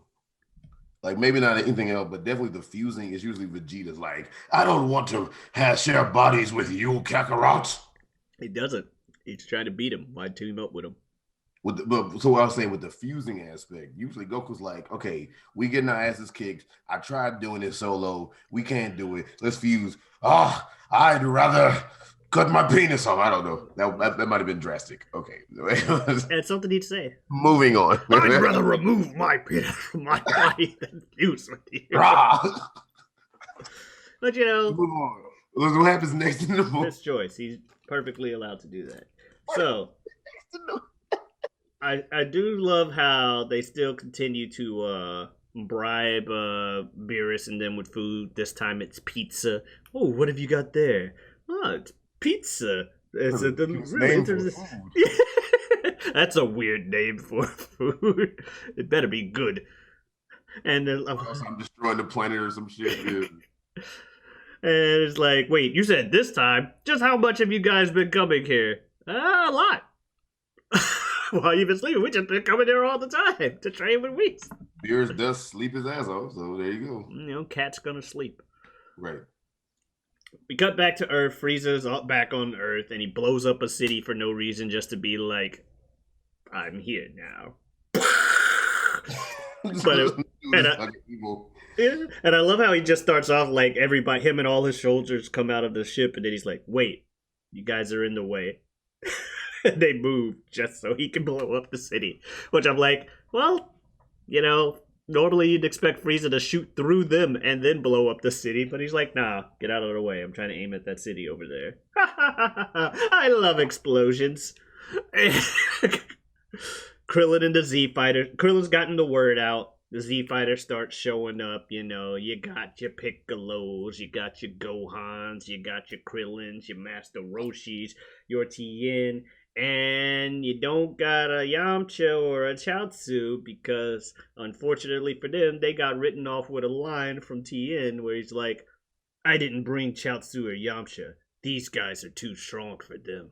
like maybe not anything else, but definitely the fusing is usually Vegeta's like, I don't want to share bodies with you, Kakarot. He doesn't. He's trying to beat him. Why team up with him? So what I was saying with the fusing aspect, usually Goku's like, okay, we getting our asses kicked. I tried doing it solo. We can't do it. Let's fuse. I'd rather cut my penis off. I don't know. That might have been drastic. Okay. That's something he'd say. Moving on. I'd rather remove my penis from my body than fuse with you. But move on. What happens next in the movie? His choice. He's perfectly allowed to do that. So I do love how they still continue to bribe Beerus and them with food. This time it's pizza. Oh, what have you got there? Oh, it's pizza. It's a name for food. That's a weird name for food. It better be good. And then I'm destroying the planet or some shit. Dude. And it's like, wait, you said this time? Just how much have you guys been coming here? A lot. While you've been sleeping, we just been coming there all the time to train with Whis. Beerus does sleep his ass off, so there you go. Cat's gonna sleep. Right. We cut back to Earth. Frieza's back on Earth, and he blows up a city for no reason, just to be like, I'm here now. And I love how he just starts off like everybody, him and all his soldiers come out of the ship, and then he's like, wait, you guys are in the way. And they move just so he can blow up the city. Which I'm like, well, normally you'd expect Frieza to shoot through them and then blow up the city, but he's like, nah, get out of the way. I'm trying to aim at that city over there. I love explosions. Krillin and the Z Fighter. Krillin's gotten the word out. The Z Fighter starts showing up, you got your Piccolos, you got your Gohans, you got your Krillins, your Master Roshis, your Tien, and you don't got a Yamcha or a Chaozu because, unfortunately for them, they got written off with a line from Tien where he's like, I didn't bring Chaozu or Yamcha. These guys are too strong for them.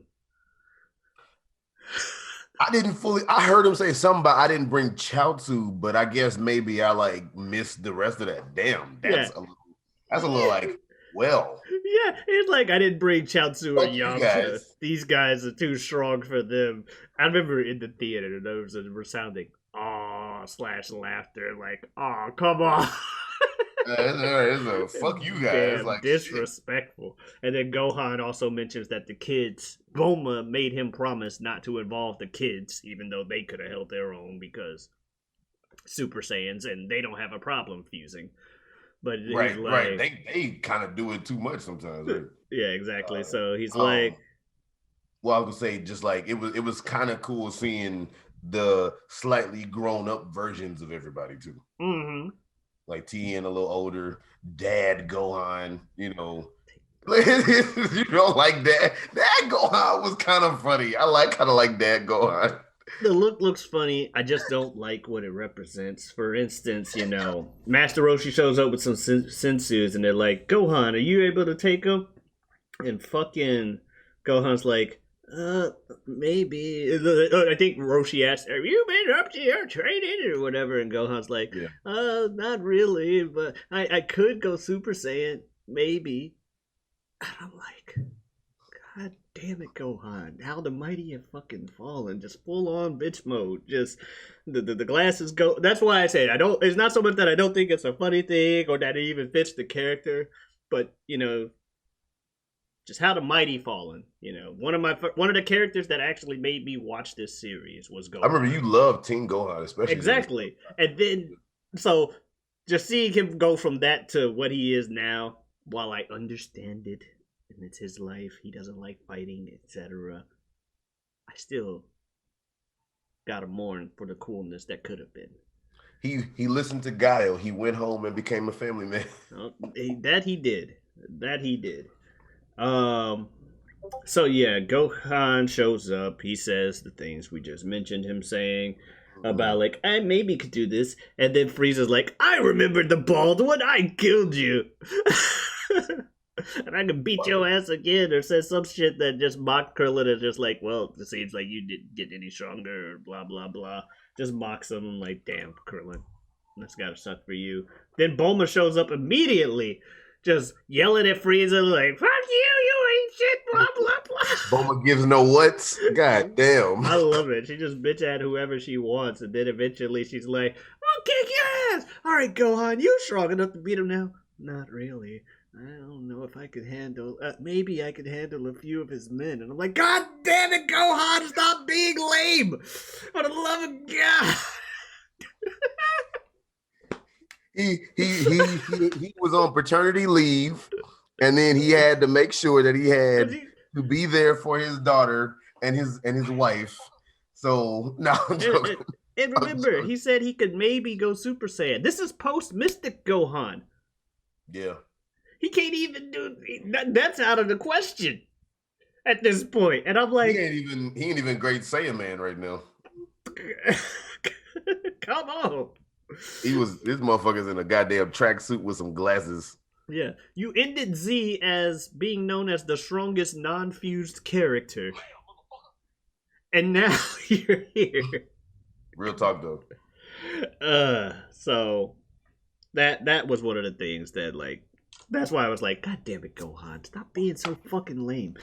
I heard him say something about I didn't bring Chaozu, but I guess maybe I missed the rest of that. Damn, that's a little like, well. Yeah, it's like I didn't bring Chaozu or Yamcha. These guys are too strong for them. I remember in the theater, there was a resounding /laughter, like, oh, come on. It's a fuck you guys. Like disrespectful. Shit. And then Gohan also mentions that the kids, Bulma made him promise not to involve the kids, even though they could have held their own because Super Saiyans and they don't have a problem fusing. But right. They kind of do it too much sometimes. Right? Yeah, exactly. So he's like, well, I was gonna say just like it was kind of cool seeing the slightly grown up versions of everybody too. Mm-hmm. Like Tien a little older, Dad Gohan, you know, like Dad Gohan was kind of funny. I kind of like Dad Gohan. The look looks funny. I just don't like what it represents. For instance, Master Roshi shows up with some sensus, and they're like, Gohan, are you able to take him? And fucking Gohan's like, Maybe. I think Roshi asked, "Have you been up to your training or whatever?" And Gohan's like, Yeah. Not really, but I could go Super Saiyan, maybe." And I'm like, God damn it, Gohan! How the mighty have fucking fallen! Just full on bitch mode. Just the glasses go. That's why I say I don't. It's not so much that I don't think it's a funny thing or that it even fits the character, but just how the mighty fallen. One of the characters that actually made me watch this series was I remember you Gohan. loved Teen Gohan, especially during the Exactly, and then so just seeing him go from that to what he is now, while I understand it and it's his life, he doesn't like fighting, etc. I still gotta mourn for the coolness that could have been. he listened to Guile. He went home and became a family man. That he did. That he did. Um, So yeah, Gohan shows up. He says the things we just mentioned him saying about like I maybe could do this, and then Frieza's like, "I remembered the bald one. I killed you, and I can beat your ass again," or says some shit that just mocked Krillin and just like, "Well, it seems like you didn't get any stronger," or blah blah blah. Just mocks him. I'm like, "Damn, Krillin, that's gotta suck for you." Then Bulma shows up immediately, just yelling at Frieza like, "Fuck you, you ain't shit," blah blah blah. Boma gives no what's. God damn. I love it. She just bitch at whoever she wants, and then eventually she's like, "I'll kick your ass." All right, Gohan, you strong enough to beat him now? Not really. I don't know if I could handle. Maybe I could handle a few of his men. And I'm like, God damn it, Gohan, stop being lame. For the love of God. He was on paternity leave, and then he had to make sure that he had to be there for his daughter and his wife. So no, I'm joking. And remember, he said he could maybe go Super Saiyan. This is post Mystic Gohan. Yeah. He can't even do that's out of the question at this point. And I'm like, he ain't even great Saiyan man right now. Come on. This motherfucker's in a goddamn tracksuit with some glasses. Yeah. You ended Z as being known as the strongest non-fused character. And now you're here. Real talk though. So that was one of the things that like that's why I was like, God damn it, Gohan, stop being so fucking lame.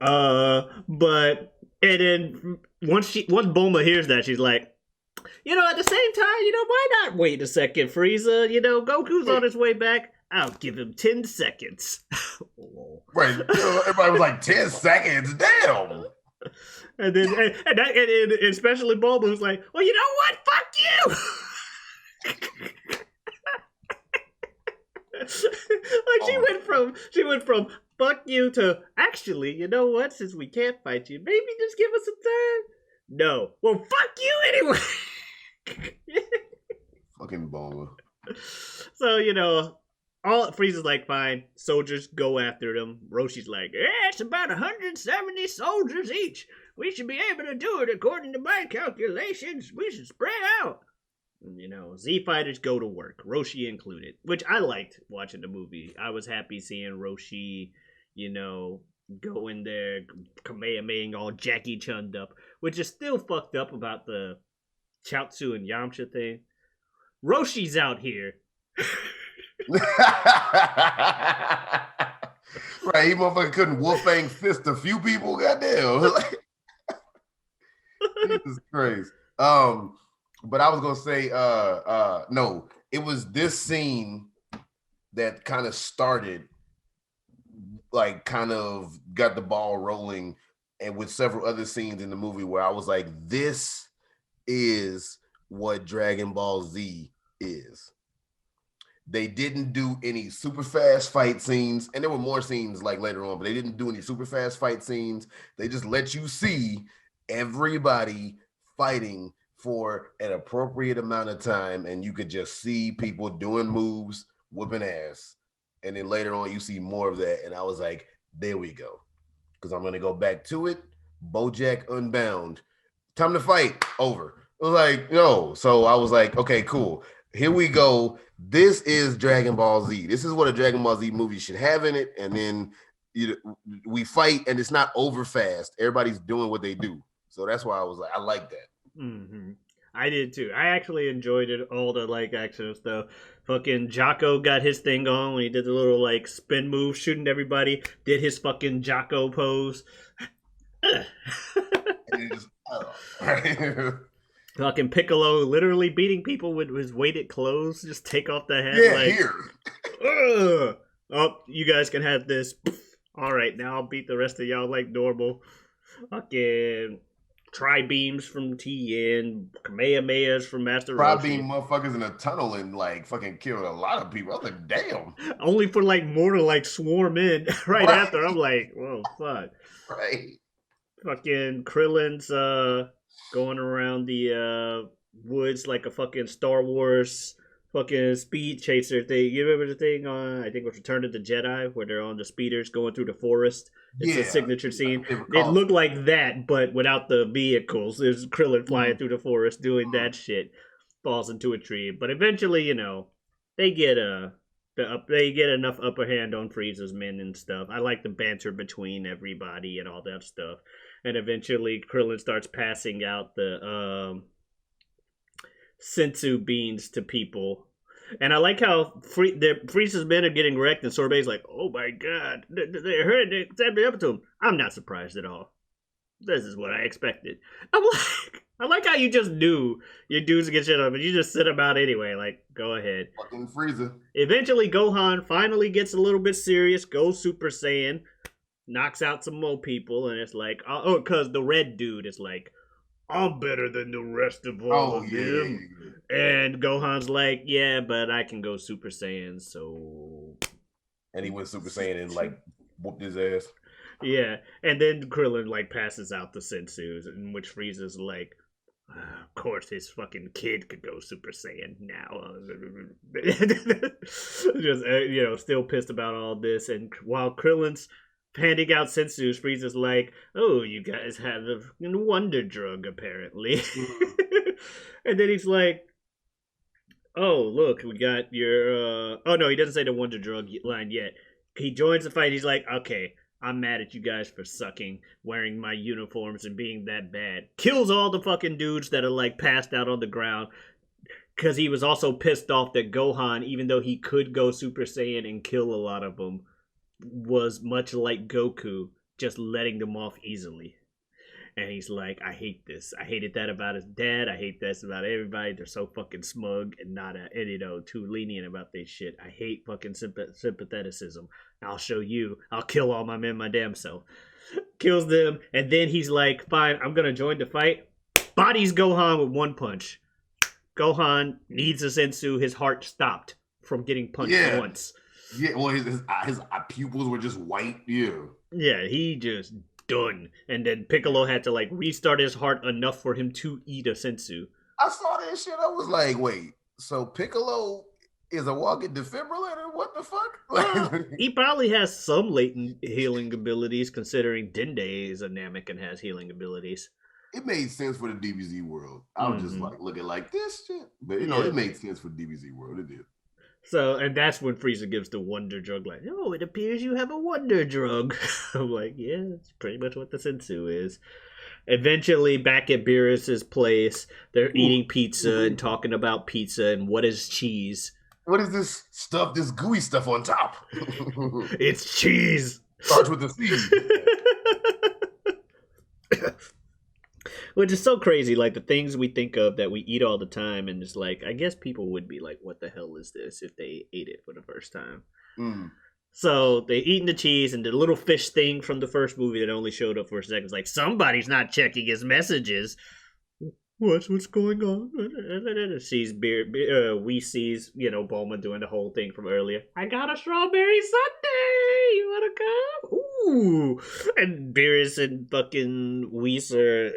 But and then once Bulma hears that, she's like, at the same time, why not wait a second, Frieza? Goku's on his way back. I'll give him 10 seconds. Right. Everybody was like, 10 seconds? Damn. And then, and especially Bulma was like, well, you know what? Fuck you! Like she went from fuck you to actually, you know what? Since we can't fight you, maybe just give us some time. No, well, fuck you anyway. Fucking Bulma. So all Frieza's like, fine, soldiers go after them. Roshi's like, yeah, it's about 170 soldiers each. We should be able to do it according to my calculations. We should spread out. Z fighters go to work, Roshi included, which I liked watching the movie. I was happy seeing Roshi, go in there, Kamehameha all Jackie Chunned up, which is still fucked up about the Chaozu and Yamcha thing. Roshi's out here. Right, he motherfucker couldn't Wolfang fist a few people, goddamn. Jesus Christ. But I was gonna say, no, it was this scene that kind of started, like, kind of got the ball rolling, and with several other scenes in the movie where I was like, this is what Dragon Ball Z is. They didn't do any super fast fight scenes, and there were more scenes like later on, but they didn't do any super fast fight scenes. They just let you see everybody fighting for an appropriate amount of time, and you could just see people doing moves, whooping ass. And then later on, you see more of that, and I was like, there we go. Because I'm going to go back to it. BoJack Unbound. Time to fight. Over. I was like, no. So I was like, okay, cool. Here we go. This is Dragon Ball Z. This is what a Dragon Ball Z movie should have in it. And then we fight and it's not over fast. Everybody's doing what they do. So that's why I was like, I like that. Mm-hmm. I did too. I actually enjoyed it, all the like action stuff. Fucking Jocko got his thing on when he did the little like spin move, shooting everybody. Did his fucking Jocko pose. And it just, Fucking Piccolo literally beating people with his weighted clothes. Just take off the head. Yeah, like, here. Oh, you guys can have this. All right, now I'll beat the rest of y'all like normal. Fucking tri-beams from Tien, Kamehamehas from Master Roshi. Tri-beam motherfuckers in a tunnel and like fucking killed a lot of people. I was like, damn. Only for like more to like swarm in right after. I'm like, whoa, fuck. Right. Fucking Krillin's going around the woods like a fucking Star Wars fucking speed chaser thing. You remember the thing on, I think it was Return of the Jedi, where they're on the speeders going through the forest? It's a signature scene. It looked like that, but without the vehicles. There's Krillin flying through the forest doing that shit. Falls into a tree. But eventually, you know, they get enough upper hand on Frieza's men and stuff. I like the banter between everybody and all that stuff. And eventually Krillin starts passing out the sensu beans to people. And I like how Frieza's men are getting wrecked, and Sorbet's like, oh my god, they heard it, stabbed me up to him. I'm not surprised at all. This is what I expected. I like how you just knew your dudes get shit up, but you just sit them out anyway. Like, go ahead. Fucking Frieza. Eventually, Gohan finally gets a little bit serious, goes Super Saiyan, knocks out some more people, and it's like, because the red dude is like, I'm better than the rest of all of them. Yeah. And Gohan's like, yeah, but I can go Super Saiyan, so... And he went Super Saiyan and, like, whooped his ass. Yeah, and then Krillin, like, passes out the sensus, in which Frieza's like, of course his fucking kid could go Super Saiyan now. Just, you know, still pissed about all this. And while Krillin's handing out sensus, Frieza's like, oh, you guys have a wonder drug, apparently. And then he's like, oh, look, we got your... Oh, no, he doesn't say the wonder drug line yet. He joins the fight. He's like, okay, I'm mad at you guys for sucking, wearing my uniforms, and being that bad. Kills all the fucking dudes that are, like, passed out on the ground. Because he was also pissed off that Gohan, even though he could go Super Saiyan and kill a lot of them, was much like Goku, just letting them off easily. And he's like, I hate this. I hated that about his dad. I hate this about everybody. They're so fucking smug and not, you know, too lenient about this shit. I hate fucking sympatheticism. I'll show you. I'll kill all my men my damn self. Kills them. And then he's like, fine, I'm going to join the fight. Bodies Gohan with one punch. Gohan needs a sensu. His heart stopped from getting punched once. Yeah, well, his pupils were just white. Yeah, he just done. And then Piccolo had to like restart his heart enough for him to eat a sensu. I saw that shit. I was like, wait, so Piccolo is a walking defibrillator? What the fuck? Well, he probably has some latent healing abilities, considering Dende is a Namek and has healing abilities. It made sense for the DBZ world. I was just like looking like this shit. But, you know, it made sense for DBZ world. It did. So, and that's when Frieza gives the wonder drug, like, oh, it appears you have a wonder drug. I'm like, yeah, that's pretty much what the sensu is. Eventually, back at Beerus's place, they're eating pizza and talking about pizza and what is cheese. What is this stuff, this gooey stuff on top? It's cheese. Starts with the C. Which is so crazy, like the things we think of that we eat all the time, and it's like, I guess people would be like, what the hell is this, if they ate it for the first time. So they eating the cheese, and the little fish thing from the first movie that only showed up for a second is like, somebody's not checking his messages. What's going on? Sees we sees, you know, Bulma doing the whole thing from earlier. I got a strawberry sundae. You wanna come? Ooh. And Beerus and fucking Whis are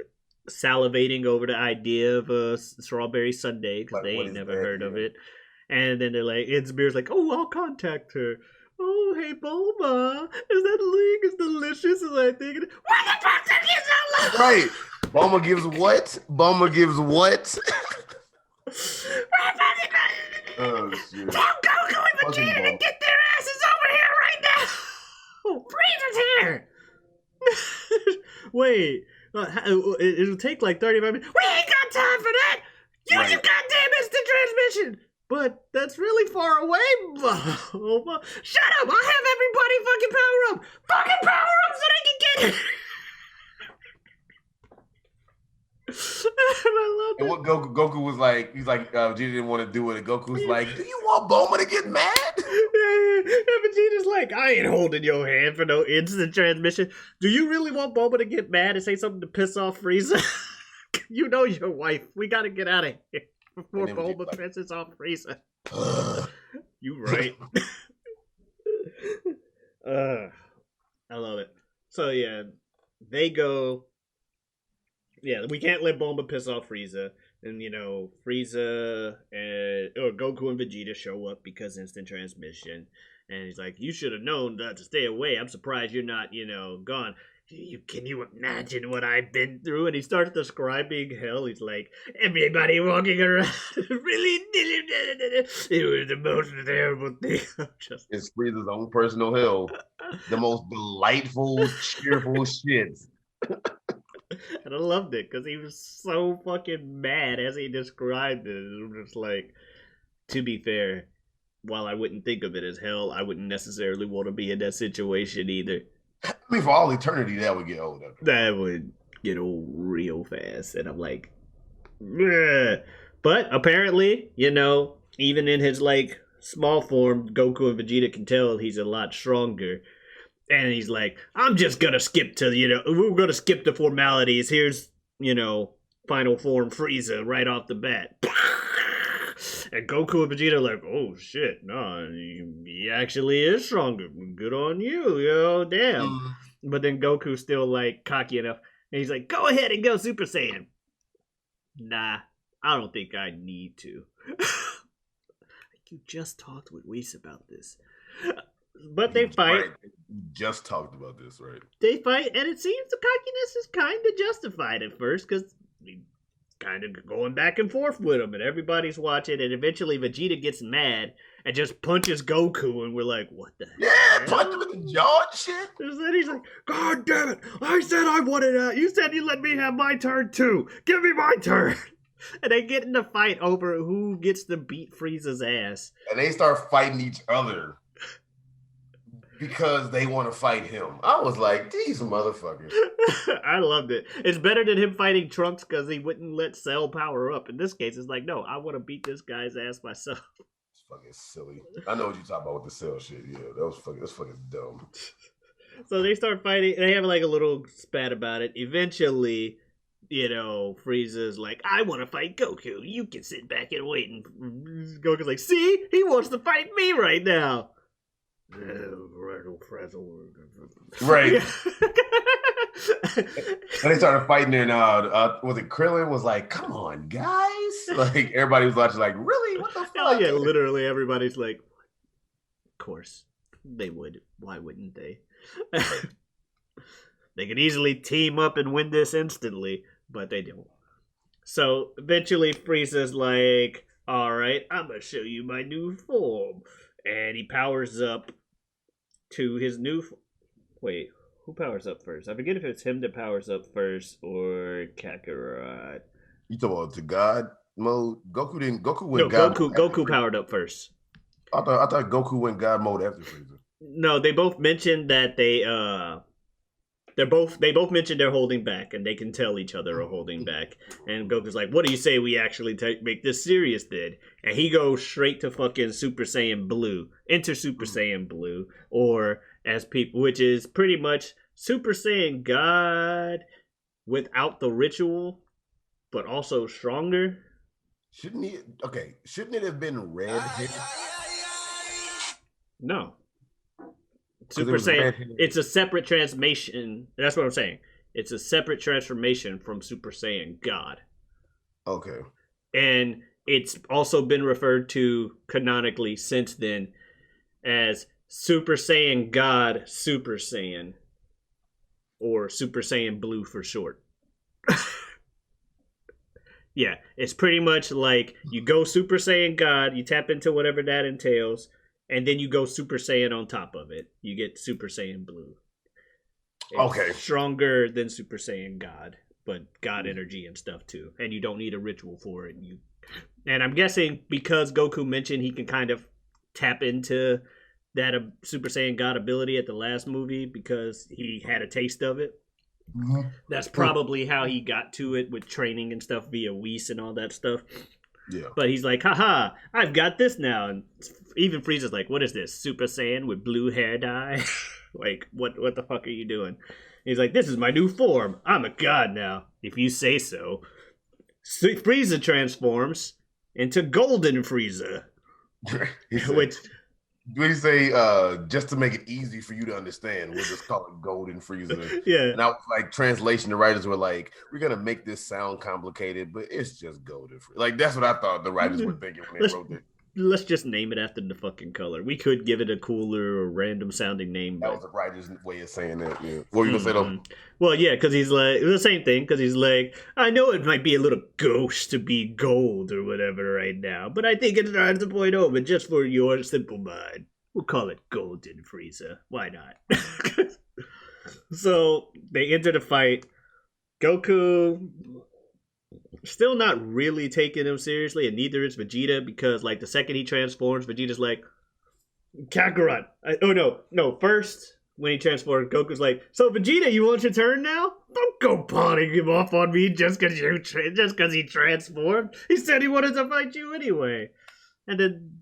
salivating over the idea of a strawberry sundae because they ain't never heard of it. And then they're like, it's Beerus like, oh, I'll contact her. Oh, hey, Bulma, is that ling as delicious as I think it is? What the fuck did you so long? Right. Bulma gives what? Bulma gives what? Oh, shit. Tell Goku and Vegeta to get their asses over here right now. Oh, Frieza's here! Wait, it'll take like 35 minutes. We ain't got time for that! Use your goddamn instant transmission! But that's really far away, Bulma. Shut up! I'll have everybody fucking power up! Fucking power up so they can get it! I love And what Goku was like, he's like, Vegeta didn't want to do it. And Goku's like, do you want Bulma to get mad? And Vegeta's like, I ain't holding your hand for no instant transmission. Do you really want Bulma to get mad and say something to piss off Frieza? You know your wife. We gotta get out of here before Bulma pisses off Frieza. You right. I love it. So yeah, they go. Yeah, we can't let Bulma piss off Frieza. And, you know, Frieza or Goku and Vegeta show up because instant transmission. And he's like, you should have known not to stay away. I'm surprised you're not, you know, gone. Can you imagine what I've been through? And he starts describing hell. He's like, everybody walking around really it was the most terrible thing. It's Frieza's own personal hell. The most delightful, cheerful shit. And I loved it because he was so fucking mad as he described it. I'm just like, to be fair, while I wouldn't think of it as hell, I wouldn't necessarily want to be in that situation either. I mean, for all eternity, that would get old. That would get old real fast. And I'm like, bleh. But apparently, you know, even in his like small form, Goku and Vegeta can tell he's a lot stronger. And he's like, I'm just gonna skip to, you know, we're gonna skip the formalities. Here's, you know, final form Frieza right off the bat. And Goku and Vegeta are like, oh shit, no, he actually is stronger. Good on you, yo, damn. But then Goku's still like cocky enough. And he's like, go ahead and go Super Saiyan. Nah, I don't think I need to. You just talked with Whis about this. But they fight. Right. Just talked about this, right? They fight, and it seems the cockiness is kind of justified at first, because kind of going back and forth with him, and everybody's watching, and eventually Vegeta gets mad and just punches Goku, and we're like, what the hell? Punch him in the jaw and shit. And then he's like, God damn it, I said I wanted out. You said you let me have my turn too. Give me my turn. And they get in a fight over who gets to beat Frieza's ass. And they start fighting each other. Because they want to fight him. I was like, these motherfuckers. I loved it. It's better than him fighting Trunks because he wouldn't let Cell power up. In this case, it's like, no, I want to beat this guy's ass myself. It's fucking silly. I know what you're talking about with the Cell shit. Yeah, that's fucking dumb. So they start fighting. They have like a little spat about it. Eventually, you know, Frieza's like, I want to fight Goku. You can sit back and wait. And Goku's like, see? He wants to fight me right now. Right. And they started fighting, and was it Krillin was like, "Come on, guys!" Like everybody was watching, like, "Really? What the fuck?" Oh yeah, literally everybody's like, "Of course they would. Why wouldn't they?" They could easily team up and win this instantly, but they don't. So eventually, Frieza's like, "All right, I'm gonna show you my new form." And he powers up to his new... Wait, who powers up first? I forget if it's him that powers up first or Kakarot. You talking about the God mode? Goku went no, God Goku powered up first. I thought Goku went God mode after Frieza. No, they both mentioned that they both mentioned they're holding back, and they can tell each other are holding back. And Goku's like, what do you say we actually make this serious then? And he goes straight to fucking Super Saiyan Blue. Enter Super Saiyan Blue. Or, as people, which is pretty much Super Saiyan God without the ritual, but also stronger. Shouldn't it have been red? No. Super Saiyan, it's a separate transformation. That's what I'm saying. It's a separate transformation from Super Saiyan God. Okay. And it's also been referred to canonically since then as Super Saiyan God Super Saiyan. Or Super Saiyan Blue for short. Yeah, it's pretty much like you go Super Saiyan God, you tap into whatever that entails, and then you go Super Saiyan on top of it. You get Super Saiyan Blue. It's Okay. stronger than Super Saiyan God, but God energy and stuff too. And you don't need a ritual for it. And I'm guessing because Goku mentioned he can kind of tap into that Super Saiyan God ability at the last movie because he had a taste of it. Mm-hmm. That's probably how he got to it with training and stuff via Whis and all that stuff. Yeah. But he's like, haha, I've got this now. And even Frieza's like, what is this? Super Saiyan with blue hair dye? Like, what the fuck are you doing? He's like, this is my new form. I'm a god now, if you say so. Frieza transforms into Golden Frieza. Which... What do you say? Just to make it easy for you to understand, we'll just call it Golden Frieza. Yeah. And I was like, translation, the writers were like, we're gonna make this sound complicated, but it's just Golden Frieza. Like that's what I thought the writers were thinking when they wrote it. Let's just name it after the fucking color. We could give it a cooler or random sounding name. That was the writer's way of saying that. Yeah. What were you gonna say though? Well, yeah, because he's like the same thing. Because he's like, I know it might be a little gauche to be gold or whatever right now, but I think it's time to point over just for your simple mind. We'll call it Golden Frieza. Why not? So they enter the fight. Goku still not really taking him seriously, and neither is Vegeta because, like, the second he transforms, Vegeta's like, Kakarot. First, when he transforms, Goku's like, so Vegeta, you want your turn now? Don't go pawning him off on me just because he transformed. He said he wanted to fight you anyway. And then,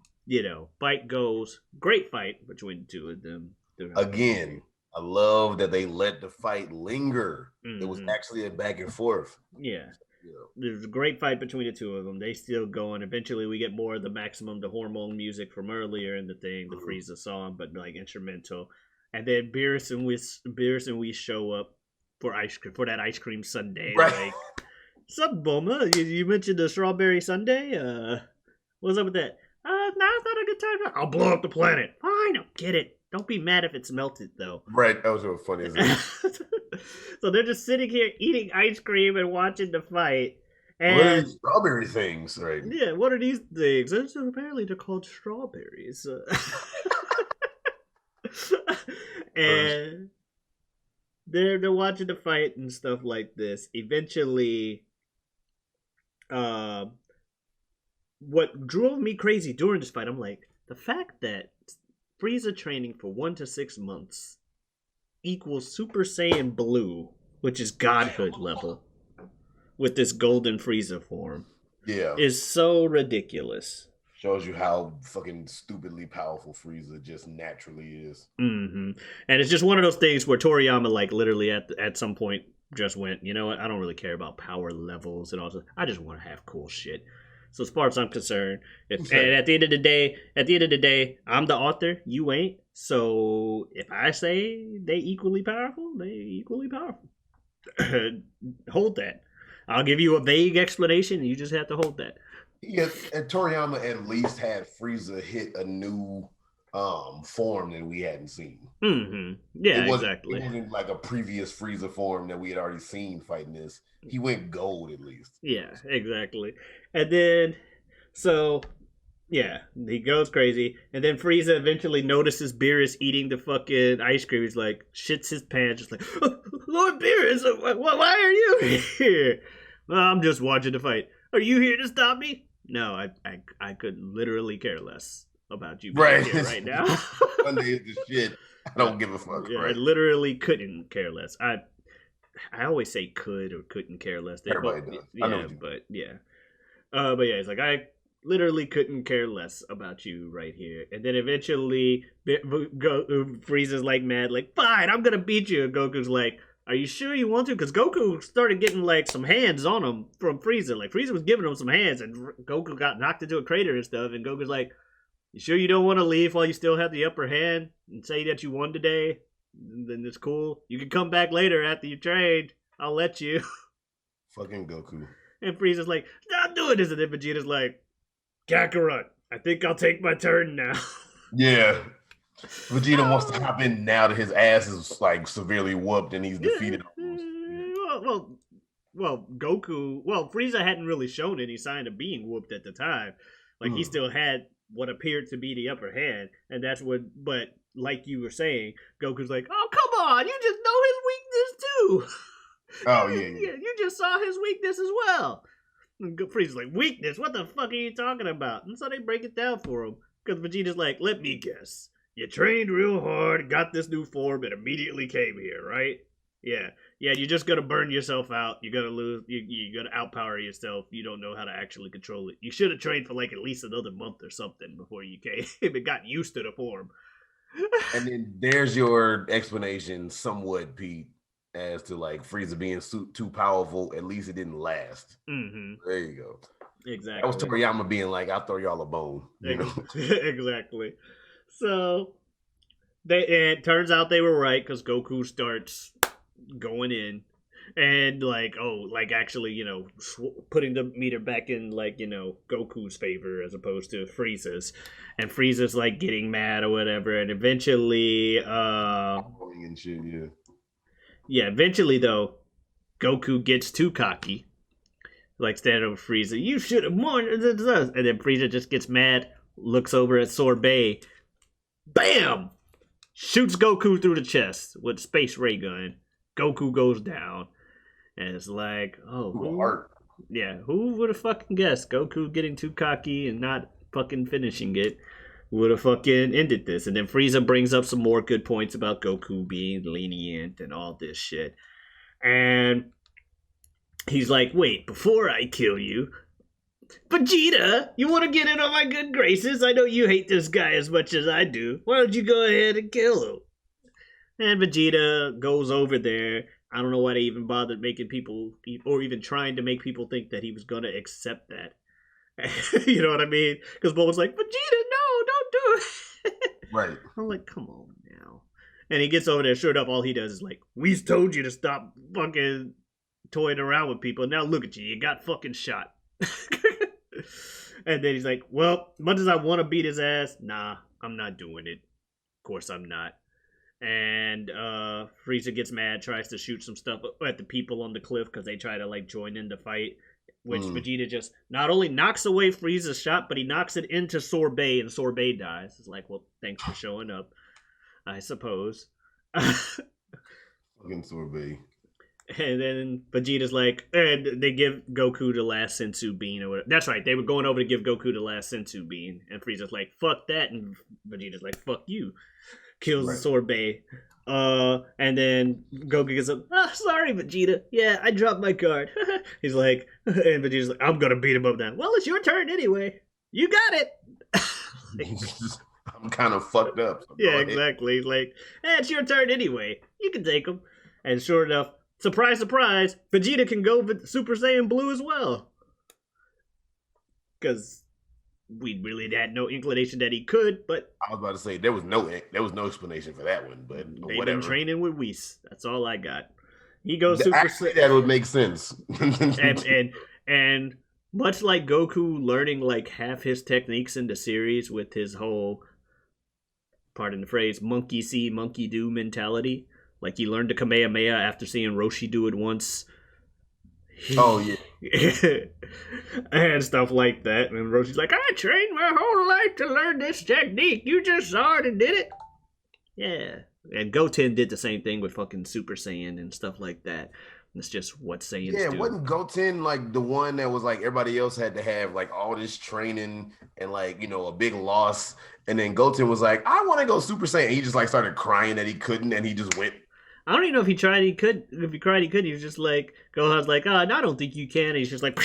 fight goes. Great fight between the two of them. Again, I love that they let the fight linger. Mm-hmm. It was actually a back and forth. Yeah. There's a great fight between the two of them. They still going. Eventually, we get more of the hormone music from earlier in the thing, the Frieza song, but like instrumental. And then Beerus and we show up for that ice cream sundae. Right. Like, sup, Bulma? You mentioned the strawberry sundae. What's up with that? No, I thought a good time. I'll blow up the planet. Fine, I'll get it. Don't be mad if it's melted, though. Right, that was real funny. So they're just sitting here eating ice cream and watching the fight. And what are these strawberry things, right? Yeah, what are these things? Apparently they're called strawberries. And they're watching the fight and stuff like this. Eventually, what drove me crazy during this fight, I'm like, the fact that Frieza training for 1 to 6 months equals Super Saiyan Blue, which is godhood level, with this Golden Frieza form, is so ridiculous. Shows you how fucking stupidly powerful Frieza just naturally is. Mm-hmm. And it's just one of those things where Toriyama, like, literally at some point just went, you know what, I don't really care about power levels and all that. I just want to have cool shit. So as far as I'm concerned, and at the end of the day, I'm the author, you ain't. So if I say they equally powerful, they equally powerful. Hold that. I'll give you a vague explanation, and you just have to hold that. Yeah, and Toriyama at least had Frieza hit a new form that we hadn't seen. Mm-hmm. Yeah, exactly. It wasn't like a previous Frieza form that we had already seen fighting this. He went gold at least. Yeah, exactly. And then, so, yeah, he goes crazy. And then Frieza eventually notices Beerus eating the fucking ice cream. He's like, shits his pants, just like, oh, Lord Beerus, why are you here? Well, I'm just watching the fight. Are you here to stop me? No, I could literally care less about you being here right now. Sunday is the shit. I don't give a fuck. Yeah, right? I literally couldn't care less. I always say could or couldn't care less. Everybody does. Yeah, but yeah. But yeah, it's like, I literally couldn't care less about you right here. And then eventually, Frieza's like mad, like, fine, I'm gonna beat you. And Goku's like, are you sure you want to? Because Goku started getting like some hands on him from Frieza. Like, Frieza was giving him some hands, and Goku got knocked into a crater and stuff. And Goku's like, you sure you don't want to leave while you still have the upper hand and say that you won today? Then it's cool. You can come back later after you trained. I'll let you. Fucking Goku. And Frieza's like, stop doing this. And then Vegeta's like, Kakarot, I think I'll take my turn now. Yeah. Vegeta wants to hop in now that his ass is like severely whooped and he's defeated. Well, Goku, Frieza hadn't really shown any sign of being whooped at the time. Like, he still had what appeared to be the upper hand, and that's what. But like you were saying, Goku's like, "Oh come on, you just know his weakness too. Oh yeah, yeah. You just saw his weakness as well." And Frieza's like, "Weakness? What the fuck are you talking about?" And so they break it down for him because Vegeta's like, "Let me guess, you trained real hard, got this new form, and immediately came here, right?" Yeah, you're just gonna burn yourself out. You're gonna lose. You're gonna outpower yourself. You don't know how to actually control it. You should have trained for like at least another month or something before you came and got used to the form. And then there's your explanation, somewhat, Pete, as to like Frieza being too powerful. At least it didn't last. Mm-hmm. There you go. Exactly. That was Toriyama being like, "I'll throw y'all a bone." You know? Exactly. So it turns out they were right because Goku starts going in and actually putting the meter back in Goku's favor as opposed to Frieza's, and Frieza's like getting mad or whatever, and eventually and shit, eventually though Goku gets too cocky, like standing over Frieza. You should have more. And then Frieza just gets mad, looks over at Sorbet, bam, shoots Goku through the chest with space ray gun. Goku goes down, and it's like, oh, who would have fucking guessed? Goku getting too cocky and not fucking finishing it would have fucking ended this. And then Frieza brings up some more good points about Goku being lenient and all this shit. And he's like, wait, before I kill you, Vegeta, you want to get in on my good graces? I know you hate this guy as much as I do. Why don't you go ahead and kill him? And Vegeta goes over there. I don't know why they even bothered making people, or even trying to make people think that he was going to accept that. You know what I mean? Because Bulma's like, Vegeta, no, don't do it. Right. I'm like, come on now. And he gets over there. Sure enough, all he does is like, we told you to stop fucking toying around with people. Now look at you. You got fucking shot. And then he's like, well, much as I want to beat his ass, nah, I'm not doing it. Of course I'm not. And Frieza gets mad, tries to shoot some stuff at the people on the cliff because they try to like join in the fight, which Vegeta just not only knocks away Frieza's shot, but he knocks it into Sorbet, and Sorbet dies. It's like, well, thanks for showing up, I suppose. Fucking Sorbet. And then Vegeta's like, and they give Goku the last Senzu bean or whatever. That's right, they were going over to give Goku the last Senzu bean, and Frieza's like, fuck that, and Vegeta's like, fuck you. Kills the Sorbet. And then Goku gets up, sorry, Vegeta. Yeah, I dropped my card. He's like, and Vegeta's like, I'm gonna beat him up now. Well, it's your turn anyway. You got it. I'm kind of fucked up. So yeah, exactly. He's like, it's your turn anyway. You can take him. And sure enough, surprise, surprise, Vegeta can go Super Saiyan Blue as well. Because we really had no inclination that he could, but I was about to say there was no explanation for that one, but they've whatever. Been training with Whis. That's all I got. He goes Super Saiyan. That would make sense. and much like Goku learning like half his techniques in the series with his whole, pardon the phrase, monkey see, monkey do mentality. Like he learned the Kamehameha after seeing Roshi do it once. Oh yeah. And stuff like that. And Roshi's like, I trained my whole life to learn this technique. You just saw it and did it. Yeah. And Goten did the same thing with fucking Super Saiyan and stuff like that. It's just what Saiyans do. Yeah, wasn't Goten like the one that was like everybody else had to have like all this training and like, a big loss. And then Goten was like, I want to go Super Saiyan. And he just like started crying that he couldn't, and he just went. I don't even know if he tried. He could. If he cried, he could. He was just like, Gohan's like, no, I don't think you can. And he's just like,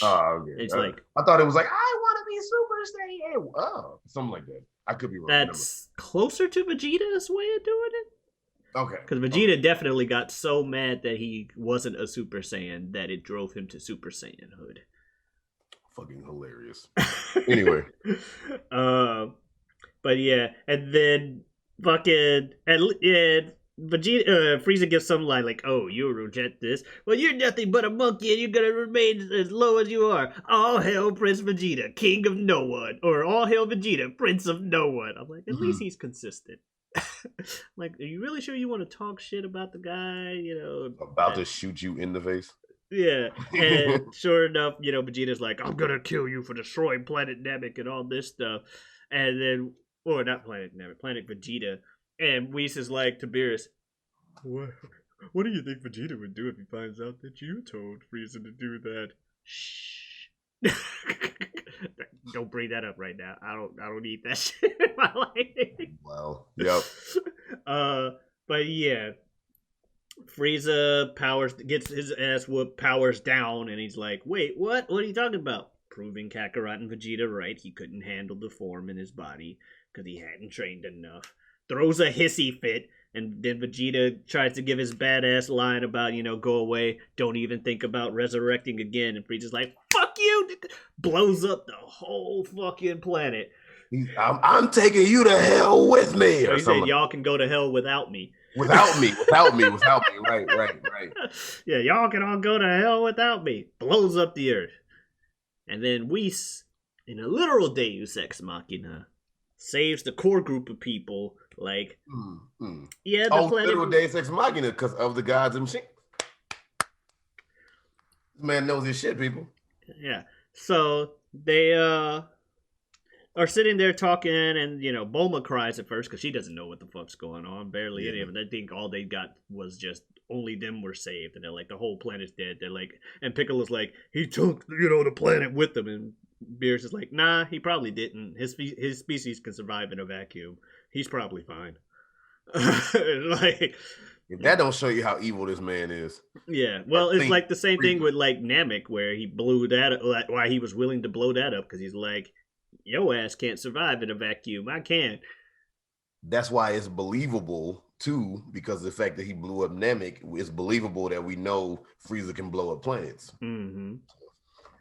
oh, okay. It's like, I thought it was like, I want to be Super Saiyan. Oh, something like that. I could be wrong. That's closer to Vegeta's way of doing it. Okay. Because Vegeta definitely got so mad that he wasn't a Super Saiyan that it drove him to Super Saiyanhood. Fucking hilarious. Anyway. But yeah, and then fucking Vegeta, Frieza gives some line like, "Oh, you reject this? Well, you're nothing but a monkey, and you're gonna remain as low as you are. All hail Prince Vegeta, king of no one, or all hail Vegeta, prince of no one." I'm like, at least he's consistent. Like, are you really sure you want to talk shit about the guy? About to shoot you in the face. Yeah, and sure enough, Vegeta's like, "I'm gonna kill you for destroying Planet Namek and all this stuff," and then, or not Planet Namek, Planet Vegeta, and Whis is like to Beerus, "What? What do you think Vegeta would do if he finds out that you told Frieza to do that?" Shh. Don't bring that up right now. I don't need that shit in my life. Wow. Yep. Uh, but yeah, Frieza gets his ass whooped, powers down, and he's like, "Wait, what? What are you talking about?" Proving Kakarot and Vegeta right. He couldn't handle the form in his body because he hadn't trained enough. Throws a hissy fit, and then Vegeta tries to give his badass line about, go away, don't even think about resurrecting again. And Frieza's like, "Fuck you!" Blows up the whole fucking planet. I'm taking you to hell with me. So he said, "Y'all can go to hell without me." Without me. Right. Yeah, y'all can all go to hell without me. Blows up the earth. And then Whis, in a literal Deus Ex Machina, saves the core group of people. Like, yeah, the planet. Literal Deus Ex Machina because of the gods and machine. This man knows his shit, people. Yeah. So they are sitting there talking, and Bulma cries at first because she doesn't know what the fuck's going on. Barely any of it. They think all they got was just only them were saved, and they're like, the whole planet's dead. They're like, and Piccolo's like, he took the planet with him, and Beerus is like, nah, he probably didn't. His species can survive in a vacuum. He's probably fine. Like, if that don't show you how evil this man is. Yeah, well, it's like the same thing with like Namek, where he blew that up. Why he was willing to blow that up because he's like, "Yo ass can't survive in a vacuum. I can." That's why it's believable too, because the fact that he blew up Namek, it's believable that we know Frieza can blow up planets. Mm-hmm.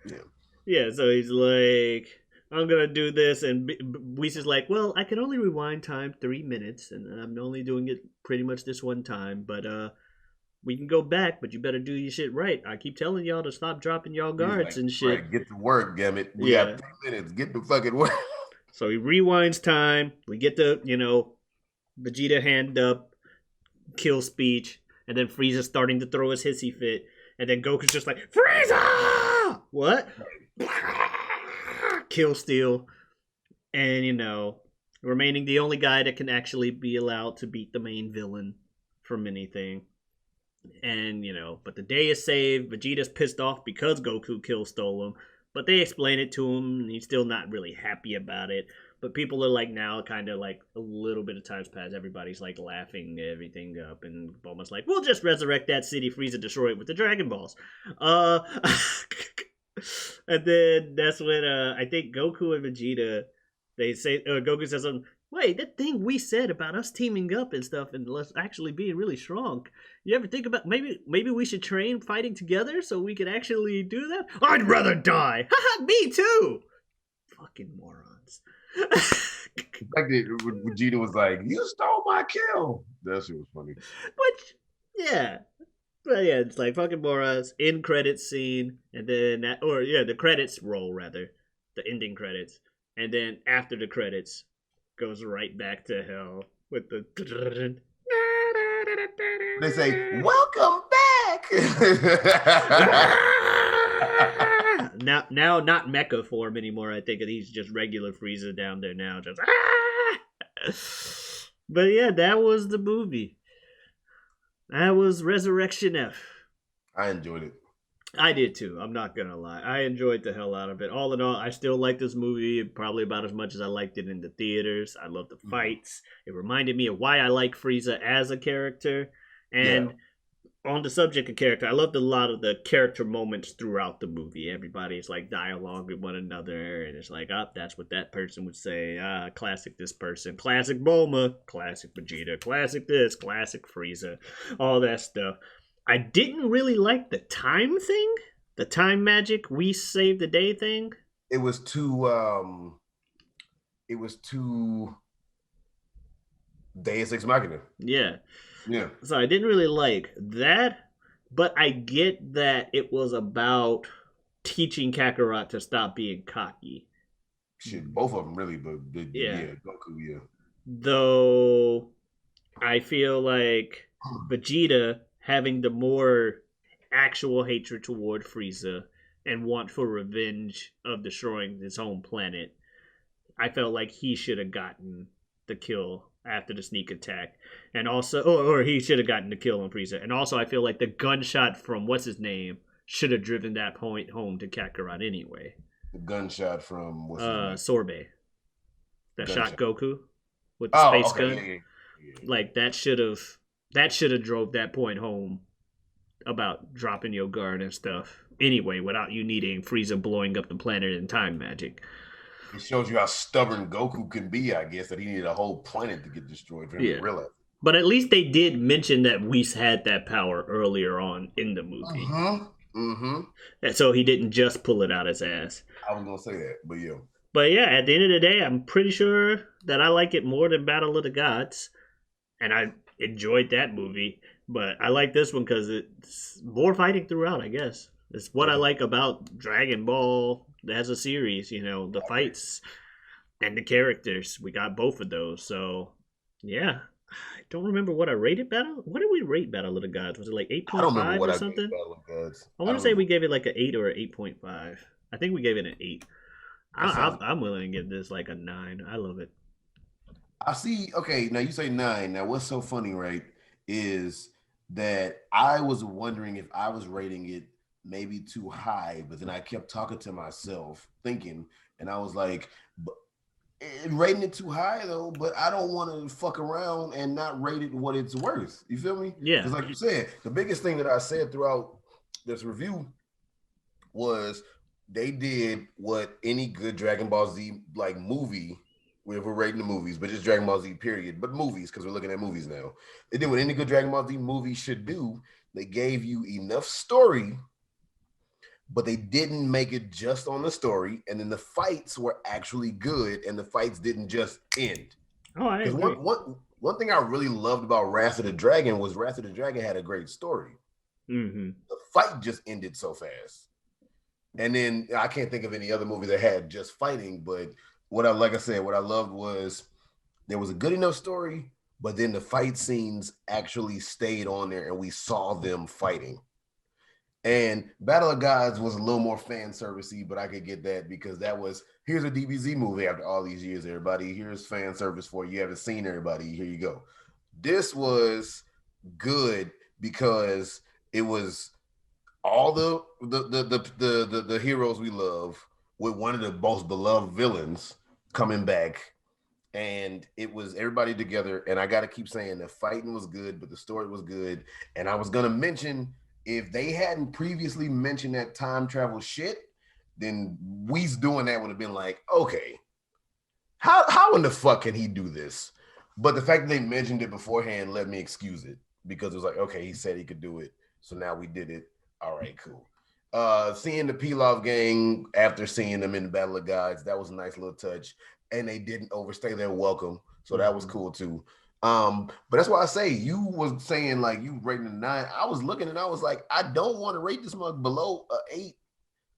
Yeah. Yeah, so he's like, "I'm gonna do this," and Whis is like, "Well, I can only rewind time 3 minutes, and I'm only doing it pretty much this one time. But we can go back, but you better do your shit right. I keep telling y'all to stop dropping y'all guards and shit. Right, get to work, damn it. We got 3 minutes. Get to fucking work." So he rewinds time. We get the, Vegeta hand up, kill speech, and then Frieza's starting to throw his hissy fit, and then Goku's just like, "Frieza!" What? Kill steal. And, remaining the only guy that can actually be allowed to beat the main villain from anything. And, but the day is saved. Vegeta's pissed off because Goku stole him. But they explain it to him, and he's still not really happy about it. But people are like, now kind of like a little bit of time's passed. Everybody's like laughing everything up. And Bulma's like, "We'll just resurrect that city Frieza destroyed with the Dragon Balls." And then that's when I think Goku and Vegeta, they say, Goku says something, "Wait, that thing we said about us teaming up and stuff and us actually being really strong. You ever think about maybe we should train fighting together so we could actually do that?" "I'd rather die." "Haha, me too." Fucking morons. The fact that Vegeta was like, "You stole my kill." That shit was funny. Which, yeah. But yeah, it's like fucking morons. End credits scene, and then the credits roll rather, the ending credits, and then after the credits, goes right back to hell with the. They say, "Welcome back." Now not mecha form anymore. I think he's just regular Frieza down there now. Just. But yeah, that was the movie. That was Resurrection F. I enjoyed it. I did too. I'm not gonna lie. I enjoyed the hell out of it. All in all, I still like this movie probably about as much as I liked it in the theaters. I love the fights. It reminded me of why I like Frieza as a character. And on the subject of character, I loved a lot of the character moments throughout the movie. Everybody's like dialogue with one another, and it's like, that's what that person would say. Classic this person. Classic Bulma. Classic Vegeta. Classic this. Classic Frieza. All that stuff. I didn't really like the time thing. The time magic, we save the day thing. It was too Deus Ex Machina. Yeah. Yeah. So I didn't really like that, but I get that it was about teaching Kakarot to stop being cocky. Shit, both of them really, but Goku, yeah. Though I feel like Vegeta having the more actual hatred toward Frieza and want for revenge of destroying his home planet, I felt like he should have gotten the kill after the sneak attack, and also, or he should have gotten the kill on Frieza. And also, I feel like the gunshot from what's his name should have driven that point home to Kakarot anyway. The gunshot from what's his name? Sorbet that Gunshot. shot Goku with the Oh, space okay, gun. yeah. Like that should have drove that point home about dropping your guard and stuff anyway, without you needing Frieza blowing up the planet in time magic. It shows you how stubborn Goku can be, I guess, that he needed a whole planet to get destroyed for him to realize. But at least they did mention that Whis had that power earlier on in the movie. And so he didn't just pull it out his ass. I was gonna say that, but yeah. But yeah, at the end of the day, I'm pretty sure that I like it more than Battle of the Gods. And I enjoyed that movie. But I like this one because it's more fighting throughout, I guess. It's what I like about Dragon Ball as a series, the fights and the characters. We got both of those. So, yeah. I don't remember what I rated Battle. What did we rate Battle of the Gods? Was it like 8.5 or something? I want to say we gave it like an 8 or an 8.5. I think we gave it an 8. I'm willing to give this like a 9. I love it. I see. Okay, now you say 9. Now, what's so funny, right, is that I was wondering if I was rating it maybe too high, but then I kept talking to myself, thinking, and I was like, rating it too high though, but I don't want to fuck around and not rate it what it's worth. You feel me? Yeah. Because like you said, the biggest thing that I said throughout this review was they did what any good Dragon Ball Z like movie, we're rating the movies, but just Dragon Ball Z period, but movies, because we're looking at movies now. They did what any good Dragon Ball Z movie should do. They gave you enough story, but they didn't make it just on the story, and then the fights were actually good, and the fights didn't just end. Oh, I agree. One thing I really loved about Wrath of the Dragon was Wrath of the Dragon had a great story. Mm-hmm. The fight just ended so fast. And then I can't think of any other movie that had just fighting, but what I loved was there was a good enough story, but then the fight scenes actually stayed on there and we saw them fighting. And Battle of Gods was a little more fan servicey, but I could get that because that was, here's a DBZ movie after all these years, everybody. Here's fan service for you. You haven't seen everybody. Here you go. This was good because it was all the heroes we love with one of the most beloved villains coming back. And it was everybody together. And I got to keep saying the fighting was good, but the story was good. And I was going to mention, if they hadn't previously mentioned that time travel shit, then Whis doing that would have been like, okay, how in the fuck can he do this? But the fact that they mentioned it beforehand let me excuse it because it was like, okay, he said he could do it. So now we did it. All right, cool. Seeing the Pilaf gang after seeing them in the Battle of Gods, that was a nice little touch. And they didn't overstay their welcome. So that was cool too. But that's why I say you was saying like you rating a 9. I was looking and I was like, I don't want to rate this much below an 8.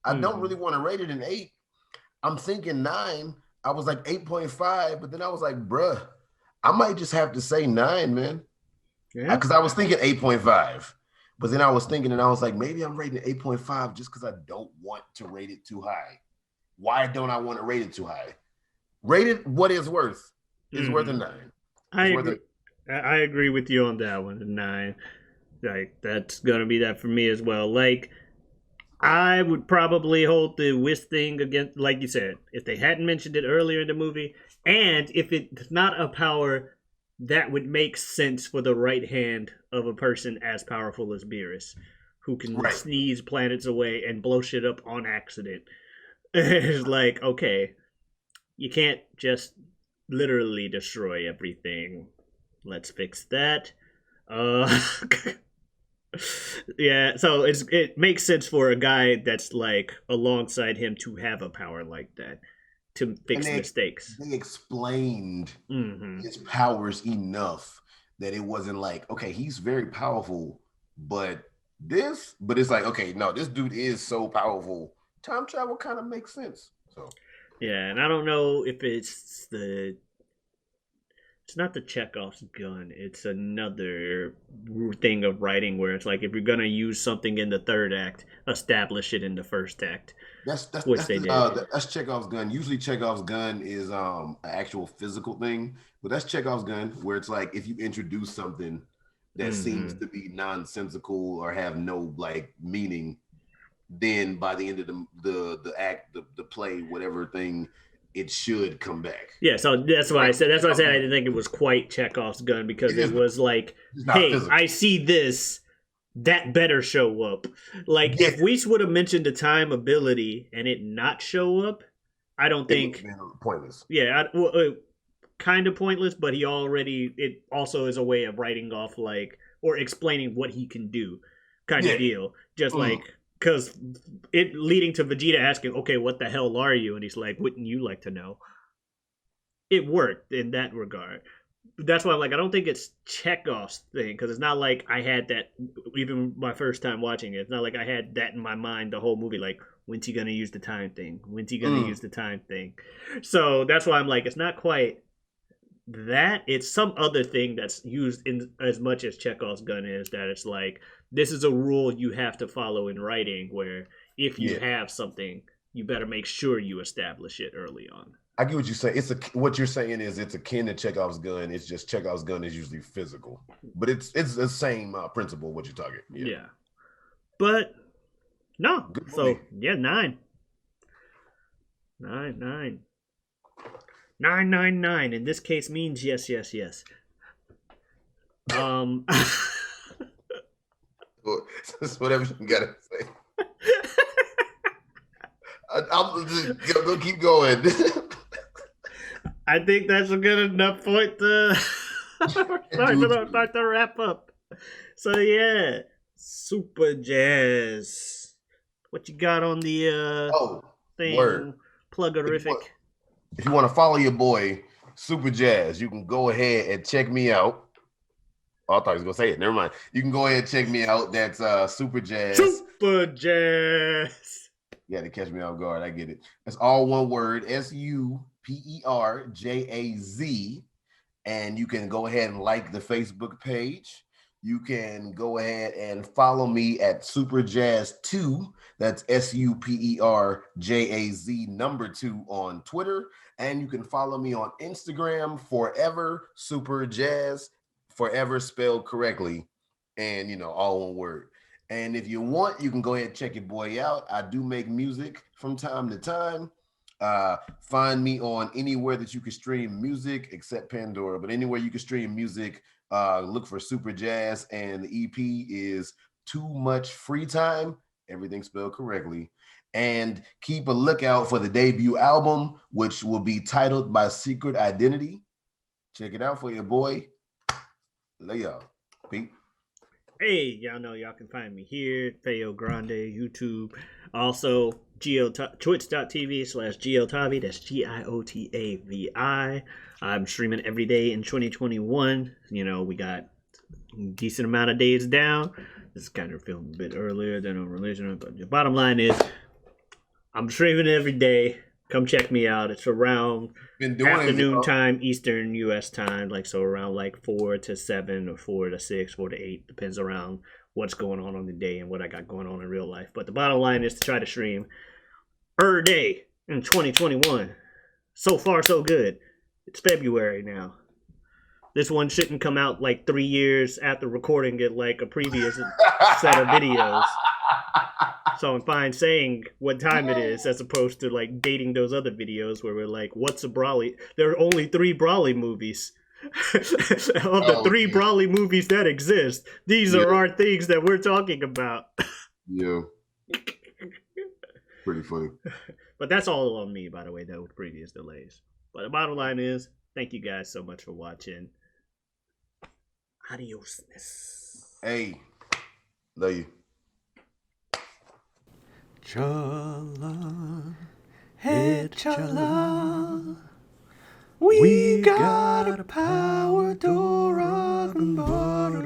I don't really want to rate it an 8. I'm thinking 9. I was like 8.5, but then I was like, bruh, I might just have to say 9, man. Yeah. Because I was thinking 8.5. But then I was thinking and I was like, maybe I'm rating 8.5 just because I don't want to rate it too high. Why don't I want to rate it too high? Rate it what it's worth. It's worth a 9. I agree with you on that one. 9, like that's gonna be that for me as well. Like I would probably hold the Whis thing against, like you said, if they hadn't mentioned it earlier in the movie, and if it's not a power that would make sense for the right hand of a person as powerful as Beerus, who can sneeze planets away and blow shit up on accident. It's like, okay, you can't just literally destroy everything. Let's fix that. Yeah, so it makes sense for a guy that's like alongside him to have a power like that to fix mistakes. They explained his powers enough that it wasn't like, okay, he's very powerful, but it's like, okay, no, this dude is so powerful. Time travel kind of makes sense. So yeah, and I don't know if it's the It's not the Chekhov's gun. It's another thing of writing where it's like if you're gonna use something in the third act, establish it in the first act, which they did. That's Chekhov's gun. Usually Chekhov's gun is an actual physical thing, but that's Chekhov's gun where it's like if you introduce something that seems to be nonsensical or have no like meaning, then by the end of the act, the play, whatever thing, it should come back. Yeah, so that's why I said I didn't think it was quite Chekhov's gun because it was like, hey, physical. I see this, that better show up. Like if we would have mentioned the time ability and it not show up, I don't think pointless. Yeah, kind of pointless, but it also is a way of writing off like or explaining what he can do, kind of deal. Just like. Because it leading to Vegeta asking, okay, what the hell are you? And he's like, wouldn't you like to know? It worked in that regard. That's why I'm like, I don't think it's Chekhov's thing. Because it's not like I had that, even my first time watching it. It's not like I had that in my mind the whole movie. Like, when's he going to use the time thing? When's he going to use the time thing? So that's why I'm like, it's not quite that. It's some other thing that's used in as much as Chekhov's gun is that it's like, this is a rule you have to follow in writing where if you have something, you better make sure you establish it early on. I get what you're saying. What you're saying is it's akin to Chekhov's gun. It's just Chekhov's gun is usually physical, but it's the same principle. What you're talking. Yeah. But no. Good so yeah, 9. 9. 999 in this case means yes. It's whatever you gotta say. I'm just gonna keep going. I think that's a good enough point to start to wrap up. So yeah, Superjaz. What you got on the thing? Word. Plugerific. If you want to follow your boy Superjaz, you can go ahead and check me out. Oh, I thought he was gonna say it. Never mind. You can go ahead and check me out. That's Superjaz. Superjaz. You had to catch me off guard. I get it. That's all one word. SUPERJAZ. And you can go ahead and like the Facebook page. You can go ahead and follow me at Superjaz2. That's SUPERJAZ number 2 on Twitter. And you can follow me on Instagram, Forever Superjaz. Forever spelled correctly, and all one word. And if you want, you can go ahead and check your boy out. I do make music from time to time. Find me on anywhere that you can stream music except Pandora, but anywhere you can stream music, look for Superjaz, and the EP is Too Much Free Time. Everything spelled correctly. And keep a lookout for the debut album, which will be titled by Secret Identity. Check it out for your boy. Lay y'all. Pete. Hey, y'all know y'all can find me here, Feogrande, YouTube. Also, twitch.tv/Giotavi. That's GIOTAVI. I'm streaming every day in 2021. We got a decent amount of days down. This is kind of filmed a bit earlier than on religion, but the bottom line is I'm streaming every day. Come check me out. It's around afternoon time, Eastern U.S. time, so around 4 to 7 or 4 to 6, 4 to 8, depends around what's going on the day and what I got going on in real life. But the bottom line is to try to stream every day in 2021. So far, so good. It's February now. This one shouldn't come out 3 years after recording it a previous set of videos. So I'm fine saying what time it is as opposed to dating those other videos where we're what's a Brawly? There are only 3 Brawly movies. Of the 3 Brawly movies that exist, these are our things that we're talking about. Yeah. Pretty funny. But that's all on me, by the way, though, with previous delays. But the bottom line is, thank you guys so much for watching. Adios. Hey. Love you. Chala, hey chala, we got a power door, rock and bottle.